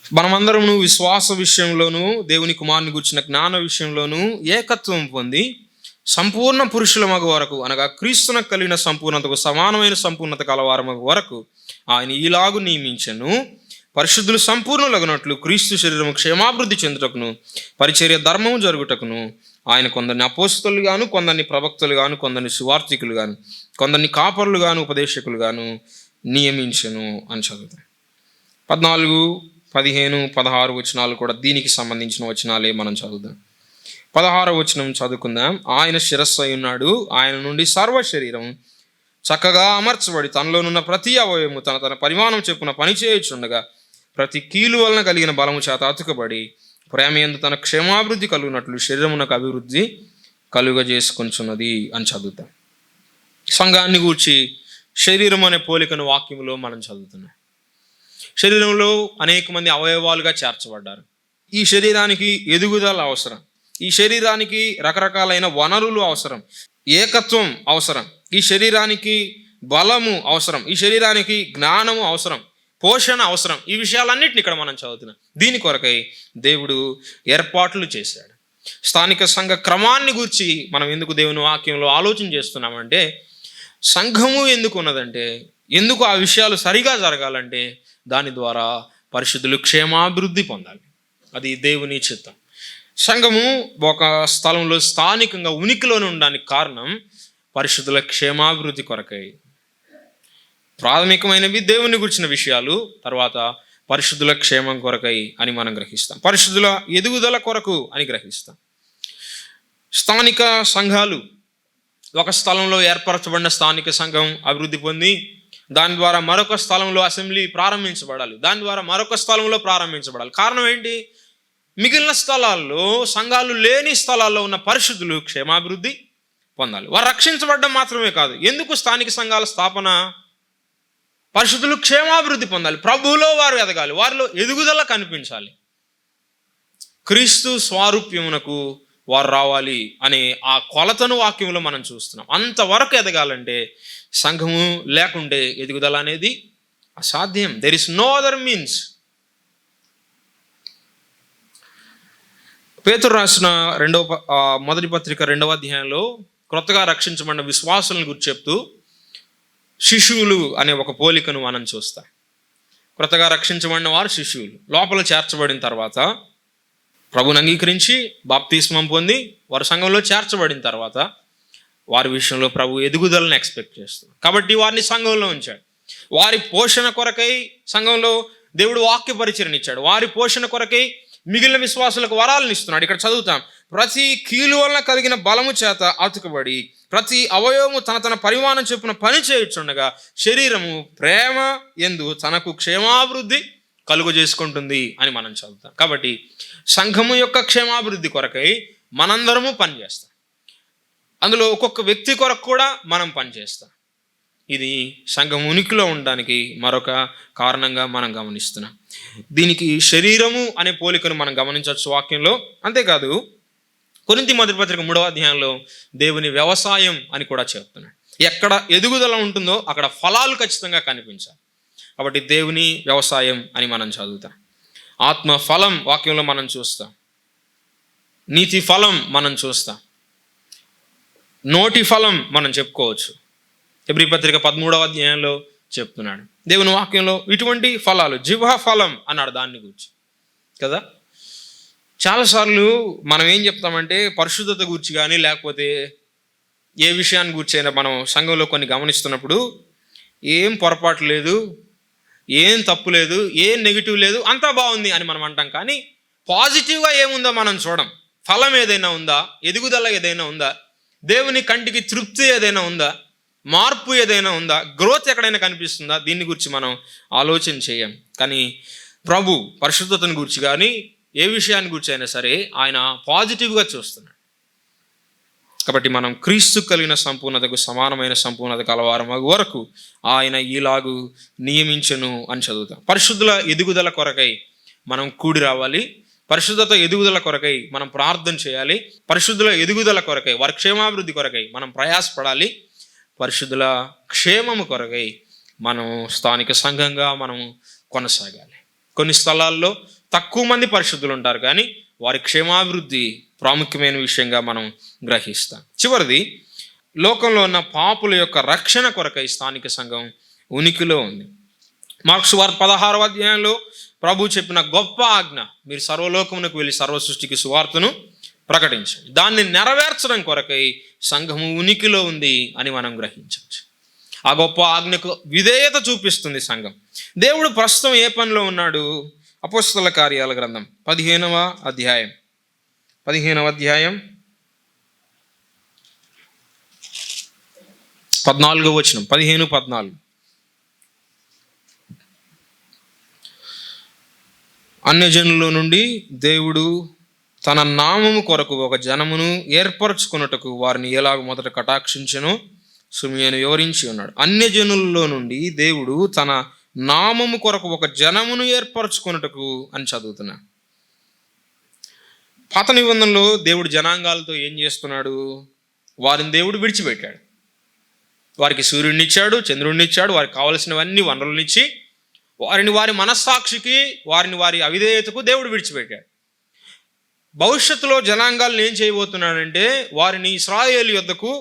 Speaker 2: మనమందరము విశ్వాస విషయంలోనూ దేవుని కుమారుని గూర్చిన జ్ఞాన విషయంలోనూ ఏకత్వం పొంది సంపూర్ణ పురుషుల మగ వరకు, అనగా క్రీస్తునకు కలిగిన సంపూర్ణతకు సమానమైన సంపూర్ణత కలవారి మగ వరకు ఆయన ఈలాగు నియమించెను. పరిశుద్ధులు సంపూర్ణులగునట్లు క్రీస్తు శరీరము క్షేమాభివృద్ధి చెందుటకును పరిచర్య ధర్మము జరుగుటకును ఆయన కొందరిని అపోస్తలుగాను, కొందరిని ప్రవక్తలుగాను, కొందరిని సువార్థికులుగాను, కొందరిని కాపరులుగాను, ఉపదేశకులుగాను నియమించెను అని చదువుతాం. 14, 15, 16 వచనాలు కూడా దీనికి సంబంధించిన వచనాలే మనం చదువుదాం. 16వ వచనం చదువుకుందాం. ఆయన శిరస్సు అయి ఉన్నాడు, ఆయన నుండి సర్వ శరీరం చక్కగా అమర్చబడి తనలోనున్న ప్రతి అవయవము తన పరిమాణం చొప్పున పనిచేయుచుండగా ప్రతి కీలు వలన కలిగిన బలము చేత అతుకబడి ప్రేమయందు తన క్షేమాభివృద్ధి కలుగునట్లు శరీరమునకు అభివృద్ధి కలుగజేసుకొంచున్నది అని చదువుతాం. సంఘాన్ని గూర్చి శరీరం అనే పోలికను వాక్యంలో మనం చదువుతున్నాం. శరీరంలో అనేక మంది అవయవాలుగా చేర్చబడ్డారు. ఈ శరీరానికి ఎదుగుదల అవసరం. ఈ శరీరానికి రకరకాలైన వనరులు అవసరం, ఏకత్వం అవసరం, ఈ శరీరానికి బలము అవసరం, ఈ శరీరానికి జ్ఞానము అవసరం, పోషణ అవసరం. ఈ విషయాలన్నిటిని ఇక్కడ మనం చదువుతున్నాం. దీని కొరకై దేవుడు ఏర్పాట్లు చేశాడు. స్థానిక సంఘ క్రమాన్ని గురించి మనం ఎందుకు దేవుని వాక్యంలో ఆలోచన చేస్తున్నామంటే, సంఘము ఎందుకు ఉన్నదంటే, ఎందుకు ఆ విషయాలు సరిగా జరగాలంటే దాని ద్వారా పరిశుద్ధులు క్షేమాభివృద్ధి పొందాలి. అది దేవుని చిత్తం. సంఘము ఒక స్థలంలో స్థానికంగా ఉనికిలోనే ఉండడానికి కారణం పరిశుద్ధుల క్షేమాభివృద్ధి కొరకై. ప్రాథమికమైనవి దేవుని గురించిన విషయాలు, తర్వాత పరిశుద్ధుల క్షేమం కొరకై అని మనం గ్రహిస్తాం. పరిశుద్ధుల ఎదుగుదల కొరకు అని గ్రహిస్తాం. స్థానిక సంఘాలు, ఒక స్థలంలో ఏర్పరచబడిన స్థానిక సంఘం అభివృద్ధి పొంది దాని ద్వారా మరొక స్థలంలో అసెంబ్లీ ప్రారంభించబడాలి, దాని ద్వారా మరొక స్థలంలో ప్రారంభించబడాలి. కారణం ఏంటి? మిగిలిన స్థలాల్లో, సంఘాలు లేని స్థలాల్లో ఉన్న పరిశుద్ధులు క్షేమాభివృద్ధి పొందాలి. వారు రక్షించబడడం మాత్రమే కాదు, ఎందుకు స్థానిక సంఘాల స్థాపన? పరిశుద్ధులు క్షేమాభివృద్ధి పొందాలి, ప్రభువులో వారు ఎదగాలి, వారిలో ఎదుగుదల కనిపించాలి, క్రీస్తు స్వారూప్యమునకు వారు రావాలి అనే ఆ కొలతను వాక్యంలో మనం చూస్తున్నాం. అంతవరకు ఎదగాలంటే సంఘము లేకుంటే ఎదుగుదల అనేది అసాధ్యం. There is no other means. Pethuru రాసిన మొదటి పత్రిక 2వ అధ్యాయంలో క్రొత్తగా రక్షించబడిన విశ్వాసులను గురించి చెప్తూ శిశువులు అనే ఒక పోలికను మనం చూస్తాం. క్రొత్తగా రక్షించబడిన వారు శిశువులు. లోపల చేర్చబడిన తర్వాత ప్రభుని అంగీకరించి బాప్తిస్మం పొంది వారు సంఘంలో చేర్చబడిన తర్వాత వారి విషయంలో ప్రభు ఎదుగుదలను ఎక్స్పెక్ట్ చేస్తున్నారు. కాబట్టి వారిని సంఘంలో ఉంచాడు. వారి పోషణ కొరకై సంఘంలో దేవుడు వాక్య పరిచర్యను ఇచ్చాడు. వారి పోషణ కొరకై మిగిలిన విశ్వాసులకు వరాలను ఇస్తున్నాడు. ఇక్కడ చదువుతాం, ప్రతి కీలు వలన కలిగిన బలము చేత అతుకబడి ప్రతి అవయవము తన తన పరిమాణం చొప్పున పని చేయుచుండగా శరీరము ప్రేమ యందు తనకు క్షేమాభివృద్ధి కలుగు చేసుకుంటుంది అని మనం చదువుతాం. కాబట్టి సంఘము యొక్క క్షేమాభివృద్ధి కొరకై మనందరము పనిచేస్తాం. అందులో ఒక్కొక్క వ్యక్తి కొరకు కూడా మనం పనిచేస్తాం. ఇది సంఘం ఉనికిలో ఉండడానికి మరొక కారణంగా మనం గమనిస్తున్నాం. దీనికి శరీరము అనే పోలికను మనం గమనించవచ్చు వాక్యంలో. అంతేకాదు కొరింథీ మొదటి పత్రిక 3వ అధ్యాయంలో దేవుని వ్యవసాయం అని కూడా చెప్తున్నాడు. ఎక్కడ ఎదుగుదల ఉంటుందో అక్కడ ఫలాలు ఖచ్చితంగా కనిపించాలి. కాబట్టి దేవుని వ్యవసాయం అని మనం చదువుతాం. ఆత్మ ఫలం వాక్యంలో మనం చూస్తాం, నీతి ఫలం మనం చూస్తాం, నోటి ఫలం మనం చెప్పుకోవచ్చు. హెబ్రీ పత్రిక 13వ అధ్యాయంలో చెప్తున్నాడు దేవుని వాక్యంలో ఇటువంటి ఫలాలు, జిహ్వ ఫలం అన్నాడు దాన్ని గురించి కదా. చాలాసార్లు మనం ఏం చెప్తామంటే పరిశుద్ధత గురించి కానీ లేకపోతే ఏ విషయాన్ని గురించి అయినా మనం సంఘంలో కొన్ని గమనిస్తున్నప్పుడు ఏం పొరపాటు లేదు, ఏం తప్పు లేదు, ఏం నెగిటివ్ లేదు, అంతా బాగుంది అని మనం అంటాం. కానీ పాజిటివ్గా ఏముందో మనం చూడం. ఫలం ఏదైనా ఉందా, ఎదుగుదల ఏదైనా ఉందా, దేవుని కంటికి తృప్తి ఏదైనా ఉందా, మార్పు ఏదైనా ఉందా, గ్రోత్ ఎక్కడైనా కనిపిస్తుందా, దీని గురించి మనం ఆలోచన చేయం. కానీ ప్రభు పరిశుద్ధతను గురించి కానీ ఏ విషయాన్ని గురించి అయినా సరే ఆయన పాజిటివ్గా చూస్తున్నాడు. కాబట్టి మనం క్రీస్తు కలిగిన సంపూర్ణతకు సమానమైన సంపూర్ణత కలవారం వరకు ఆయన ఈలాగు నియమించను అని చదువుతాం. పరిశుద్ధుల ఎదుగుదల కొరకై మనం కూడి రావాలి, పరిశుద్ధత ఎదుగుదల కొరకై మనం ప్రార్థన చేయాలి, పరిశుద్ధుల ఎదుగుదల కొరకై వారి క్షేమాభివృద్ధి కొరకై మనం ప్రయాసపడాలి, పరిశుద్ధుల క్షేమము కొరకై మనం స్థానిక సంఘంగా మనం కొనసాగాలి. కొన్ని స్థలాల్లో తక్కువ మంది పరిశుద్ధులు ఉంటారు, కానీ వారి క్షేమాభివృద్ధి ప్రాముఖ్యమైన విషయంగా మనం గ్రహిస్తాం. చివరిది, లోకంలో ఉన్న పాపుల యొక్క రక్షణ కొరకై స్థానిక సంఘం ఉనికిలో ఉంది. మార్కు సువార్త 16వ అధ్యాయంలో ప్రభు చెప్పిన గొప్ప ఆజ్ఞ, మీరు సర్వలోకమునకు వెళ్ళి సర్వ సృష్టికి సువార్తను ప్రకటించండి. దాన్ని నెరవేర్చడం కొరకై సంఘము ఉనికిలో ఉంది అని మనం గ్రహించవచ్చు. ఆ గొప్ప ఆజ్ఞకు విధేయత చూపిస్తుంది సంఘం. దేవుడు ప్రస్తుతం ఏ పనిలో ఉన్నాడు? అపోస్తల కార్యాల గ్రంథం 15వ అధ్యాయం 14వ వచనం 15-14. అన్యజనుల నుండి దేవుడు తన నామము కొరకు ఒక జనమును ఏర్పరచుకున్నట్టుకు వారిని ఎలాగ మొదట కటాక్షించెనో సిమియోను వివరించి ఉన్నాడు. అన్యజనులలో నుండి దేవుడు తన నామము కొరకు ఒక జనమును ఏర్పరచుకున్నట్టుకు అని చదువుతున్నా. పాత నిబంధనలో దేవుడు జనాంగాలతో ఏం చేస్తున్నాడు? వారిని దేవుడు విడిచిపెట్టాడు. వారికి సూర్యుడిని ఇచ్చాడు, చంద్రుడిని ఇచ్చాడు, వారికి కావలసినవన్నీ వనరులనిచ్చి వారిని వారి మనస్సాక్షికి, వారిని వారి అవిధేయతకు దేవుడు విడిచిపెట్టాడు. భవిష్యత్తులో జనాంగాలను ఏం చేయబోతున్నాడంటే వారిని ఇశ్రాయేలు యొద్దకు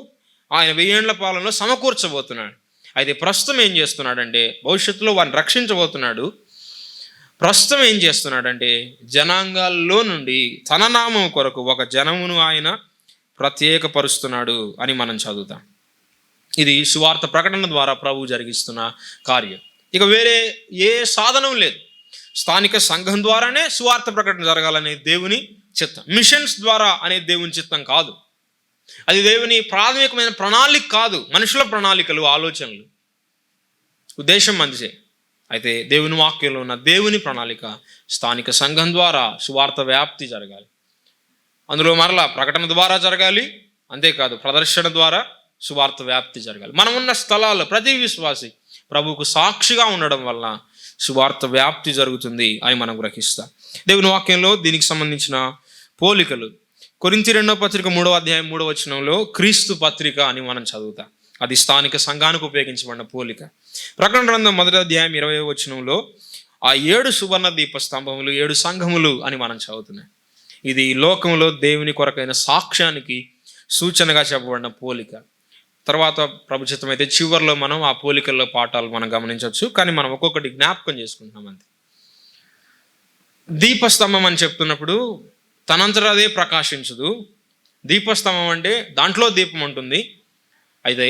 Speaker 2: ఆయన 1000 ఏళ్ల పాలనలో సమకూర్చబోతున్నాడు. అయితే ప్రస్తుతం ఏం చేస్తున్నాడంటే భవిష్యత్తులో వారిని రక్షించబోతున్నాడు. ప్రస్తుతం ఏం చేస్తున్నాడంటే జనాంగాల్లో నుండి తన నామం కొరకు ఒక జనమును ఆయన ప్రత్యేకపరుస్తున్నాడు అని మనం చదువుతాం. ఇది సువార్త ప్రకటన ద్వారా ప్రభువు జరిగిస్తున్న కార్యం. ఇక వేరే ఏ సాధనం లేదు. స్థానిక సంఘం ద్వారానే సువార్త ప్రకటన జరగాలనే దేవుని చిత్తం. మిషన్స్ ద్వారా అనే దేవుని చిత్తం కాదు. అది దేవుని ప్రాథమికమైన ప్రణాళిక కాదు. మనుషుల ప్రణాళికలు, ఆలోచనలు, ఉద్దేశం మంచిదే. అయితే దేవుని వాక్యంలో ఉన్న దేవుని ప్రణాళిక స్థానిక సంఘం ద్వారా సువార్త వ్యాప్తి జరగాలి. అందులో మరలా ప్రకటన ద్వారా జరగాలి. అంతేకాదు ప్రదర్శన ద్వారా సువార్త వ్యాప్తి జరగాలి. మనం ఉన్న స్థలాల్లో ప్రతి విశ్వాసి ప్రభువుకు సాక్షిగా ఉండడం వల్ల సువార్త వ్యాప్తి జరుగుతుంది అని మనం గ్రహిస్తాం. దేవుని వాక్యంలో దీనికి సంబంధించిన పోలికలు కొరింథీ 2వ పత్రిక 3వ అధ్యాయం 3వ వచనంలో క్రీస్తు పత్రిక అని మనం చదువుతాం. అది స్థానిక సంఘానికి ఉపయోగించబడిన పోలిక. ప్రకటన గ్రంథం 1వ అధ్యాయం 20వ వచనంలో ఆ 7 సువర్ణ దీప స్తంభములు 7 సంఘములు అని మనం చదువుతున్నాం. ఇది లోకంలో దేవుని కొరకైన సాక్ష్యానికి సూచనగా చెప్పబడిన పోలిక. తర్వాత ప్రభుత్వం అయితే చివరిలో మనం ఆ పోలికల్లో పాఠాలు మనం గమనించవచ్చు. కానీ మనం ఒక్కొక్కటి జ్ఞాపకం చేసుకుంటున్నాం అంతే. దీపస్తంభం అని చెప్తున్నప్పుడు తనంతట అదే ప్రకాశించదు. దీపస్తంభం అంటే దాంట్లో దీపం ఉంటుంది, అయితే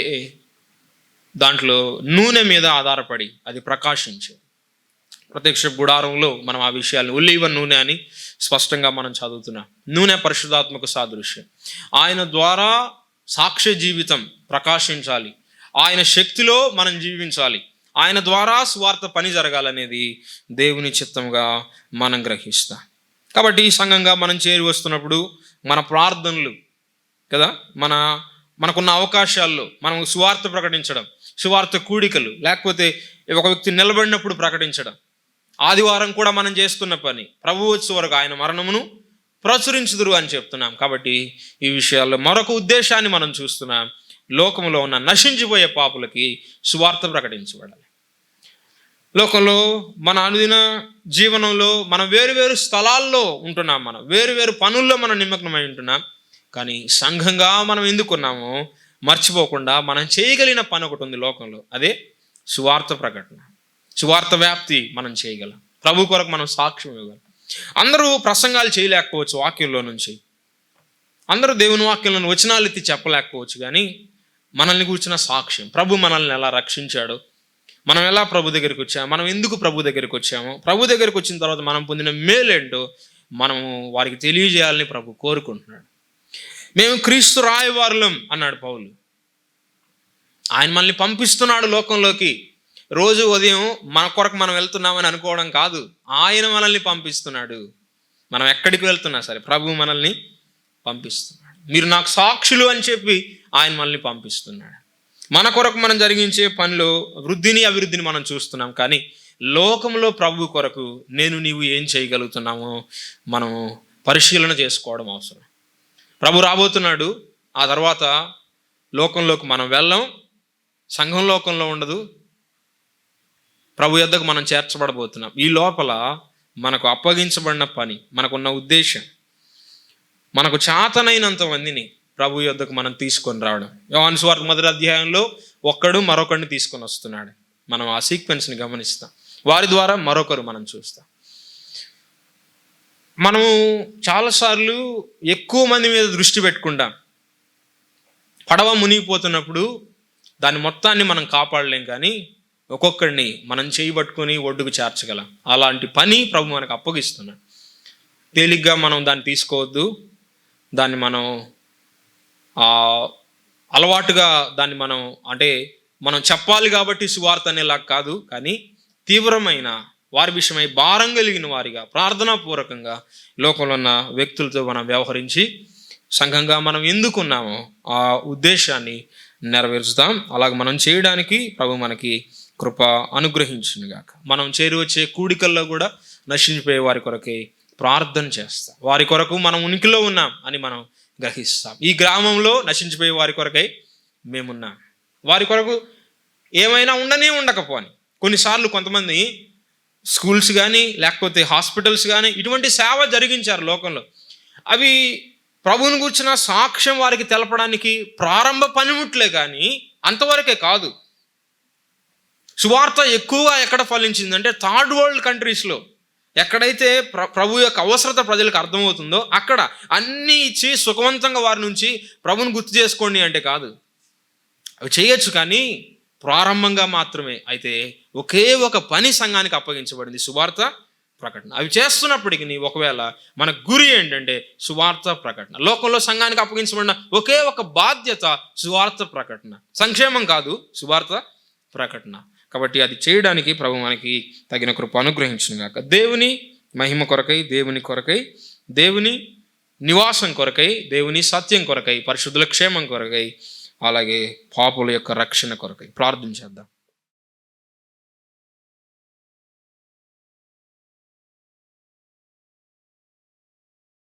Speaker 2: దాంట్లో నూనె మీద ఆధారపడి అది ప్రకాశించేది. ప్రత్యక్ష గుడారంలో మనం ఆ విషయాలను ఒలీవ నూనె అని స్పష్టంగా మనం చదువుతున్నాం. నూనె పరిశుద్ధాత్మకు సాదృశ్యం. ఆయన ద్వారా సాక్ష్య జీవితం ప్రకాశించాలి, ఆయన శక్తిలో మనం జీవించాలి, ఆయన ద్వారా సువార్త పని జరగాలనేది దేవుని చిత్తంగా మనం గ్రహిస్తాం. కాబట్టి ఈ సంఘంగా మనం చేరి వస్తున్నప్పుడు మన ప్రార్థనలు కదా, మనకున్న అవకాశాల్లో మనం సువార్త ప్రకటించడం, సువార్త కూడికలు, లేకపోతే ఒక వ్యక్తి నిలబడినప్పుడు ప్రకటించడం, ఆదివారం కూడా మనం చేస్తున్న పని ప్రభువు వచ్చే వరకు ఆయన మరణమును ప్రచురించుదురు అని చెప్తున్నాం. కాబట్టి ఈ విషయాల్లో మరొక ఉద్దేశాన్ని మనం చూస్తున్నాం. లోకంలో ఉన్న నశించిపోయే పాపులకి సువార్త ప్రకటించబడాలి. లోకంలో మన అనుదిన జీవనంలో మనం వేరు స్థలాల్లో ఉంటున్నాం, మనం వేరు పనుల్లో మనం నిమగ్నమై ఉంటున్నాం. కానీ సంఘంగా మనం ఎందుకున్నామో మర్చిపోకుండా మనం చేయగలిగిన పని ఒకటి ఉంది లోకంలో, అదే సువార్త ప్రకటన, సువార్త వ్యాప్తి మనం చేయగలం. ప్రభు కొరకు మనం సాక్ష్యం ఇవ్వగలం. అందరూ ప్రసంగాలు చేయలేకపోవచ్చు, వాక్యంలో నుంచి అందరూ దేవుని వాక్యంలో వచనాలు ఎత్తి చెప్పలేకపోవచ్చు, కానీ మనల్ని కూర్చున్న సాక్ష్యం, ప్రభు మనల్ని ఎలా రక్షించాడో, మనం ఎలా ప్రభు దగ్గరికి వచ్చాము, మనం ఎందుకు ప్రభు దగ్గరికి వచ్చామో, ప్రభు దగ్గరికి వచ్చిన తర్వాత మనం పొందిన మేలేంటో మనము వారికి తెలియజేయాలని ప్రభు కోరుకుంటున్నాడు. మేము క్రీస్తు రాయవారులం అన్నాడు పౌలు. ఆయన మనల్ని పంపిస్తున్నాడు లోకంలోకి. రోజు ఉదయం మన కొరకు మనం వెళ్తున్నామని అనుకోవడం కాదు, ఆయన మనల్ని పంపిస్తున్నాడు. మనం ఎక్కడికి వెళ్తున్నా సరే ప్రభు మనల్ని పంపిస్తున్నాడు. మీరు నాకు సాక్షులు అని చెప్పి ఆయన మనల్ని పంపిస్తున్నాడు. మన కొరకు మనం జరిగించే పనిలో వృద్ధిని అభివృద్ధిని మనం చూస్తున్నాం, కానీ లోకంలో ప్రభు కొరకు నేను నీవు ఏం చేయగలుగుతున్నామో మనం పరిశీలన చేసుకోవడం అవసరం. ప్రభు రాబోతున్నాడు. ఆ తర్వాత లోకంలోకి మనం వెళ్ళాం, సంఘం లోకంలో ఉండదు, ప్రభు యొద్దకు మనం చేర్చబడబోతున్నాం. ఈ లోపల మనకు అప్పగించబడిన పని, మనకున్న ఉద్దేశం, మనకు చాతనైనంత మందిని ప్రభు యొద్దకు మనం తీసుకొని రావడం. యోహాను సువార్త 1వ అధ్యాయంలో ఒక్కడు మరొకడిని తీసుకొని వస్తున్నాడు. మనం ఆ సీక్వెన్స్ని గమనిస్తాం. వారి ద్వారా మరొకరు మనం చూస్తాం. మనము చాలాసార్లు ఎక్కువ మంది మీద దృష్టి పెట్టుకుంటాం. పడవ మునిగిపోతున్నప్పుడు దాని మొత్తాన్ని మనం కాపాడలేం, కానీ ఒక్కొక్కడిని మనం చేయబట్టుకొని ఒడ్డుకు చేర్చగలం. అలాంటి పని ప్రభు మనకు అప్పగిస్తున్నాడు. తేలిగ్గా మనం దాన్ని తీసుకోవద్దు. దాన్ని మనం అలవాటుగా దాన్ని మనం చెప్పాలి కాబట్టి సువార్త అనేలా కాదు, కానీ తీవ్రమైన వారి విషయమై భారం కలిగిన వారిగా ప్రార్థనాపూర్వకంగా లోకంలో ఉన్న వ్యక్తులతో మనం వ్యవహరించి సంఘంగా మనం ఎందుకున్నామో ఆ ఉద్దేశాన్ని నెరవేర్చుతాం. అలాగ మనం చేయడానికి ప్రభు మనకి కృప అనుగ్రహించునుగాక. మనం చేరి వచ్చే కూడికల్లో కూడా నశించిపోయే వారి కొరకే ప్రార్థన చేస్తాం. వారి కొరకు మనం ఉనికిలో ఉన్నాం అని మనం గ్రహిస్తాం. ఈ గ్రామంలో నశించిపోయే వారి కొరకై మేమున్నాం. వారి కొరకు ఏమైనా ఉండకపోని కొన్నిసార్లు కొంతమంది స్కూల్స్ కానీ లేకపోతే హాస్పిటల్స్ కానీ ఇటువంటి సేవ జరిగించారు లోకంలో. అవి ప్రభువుని గురించిన సాక్ష్యం వారికి తెలపడానికి ప్రారంభ పనిముట్లే కానీ అంతవరకే కాదు. సువార్త ఎక్కువగా ఎక్కడ ఫలించిందంటే థర్డ్ వరల్డ్ కంట్రీస్లో. ఎక్కడైతే ప్రభు యొక్క అవసరత ప్రజలకు అర్థమవుతుందో అక్కడ అన్నీ ఇచ్చి సుఖవంతంగా వారి నుంచి ప్రభుని గుర్తు చేసుకోండి అంటే కాదు. అవి చేయొచ్చు కానీ ప్రారంభంగా మాత్రమే. అయితే ఒకే ఒక పని సంఘానికి అప్పగించబడింది, సువార్త ప్రకటన. అవి చేస్తున్నప్పటికీ ఒకవేళ మన గురి ఏంటంటే సువార్త ప్రకటన. లోకంలో సంఘానికి అప్పగించబడిన ఒకే ఒక బాధ్యత సువార్త ప్రకటన. సంక్షేమం కాదు, సువార్త ప్రకటన. కాబట్టి అది చేయడానికి ప్రభు మనకి తగిన కృప అనుగ్రహించును గాక. దేవుని మహిమ కొరకై, దేవుని కొరకై, దేవుని నివాసం కొరకై, దేవుని సత్యం కొరకై, పరిశుద్ధుల క్షేమం కొరకై, అలాగే పాపుల యొక్క రక్షణ కొరకై ప్రార్థన చేద్దాం.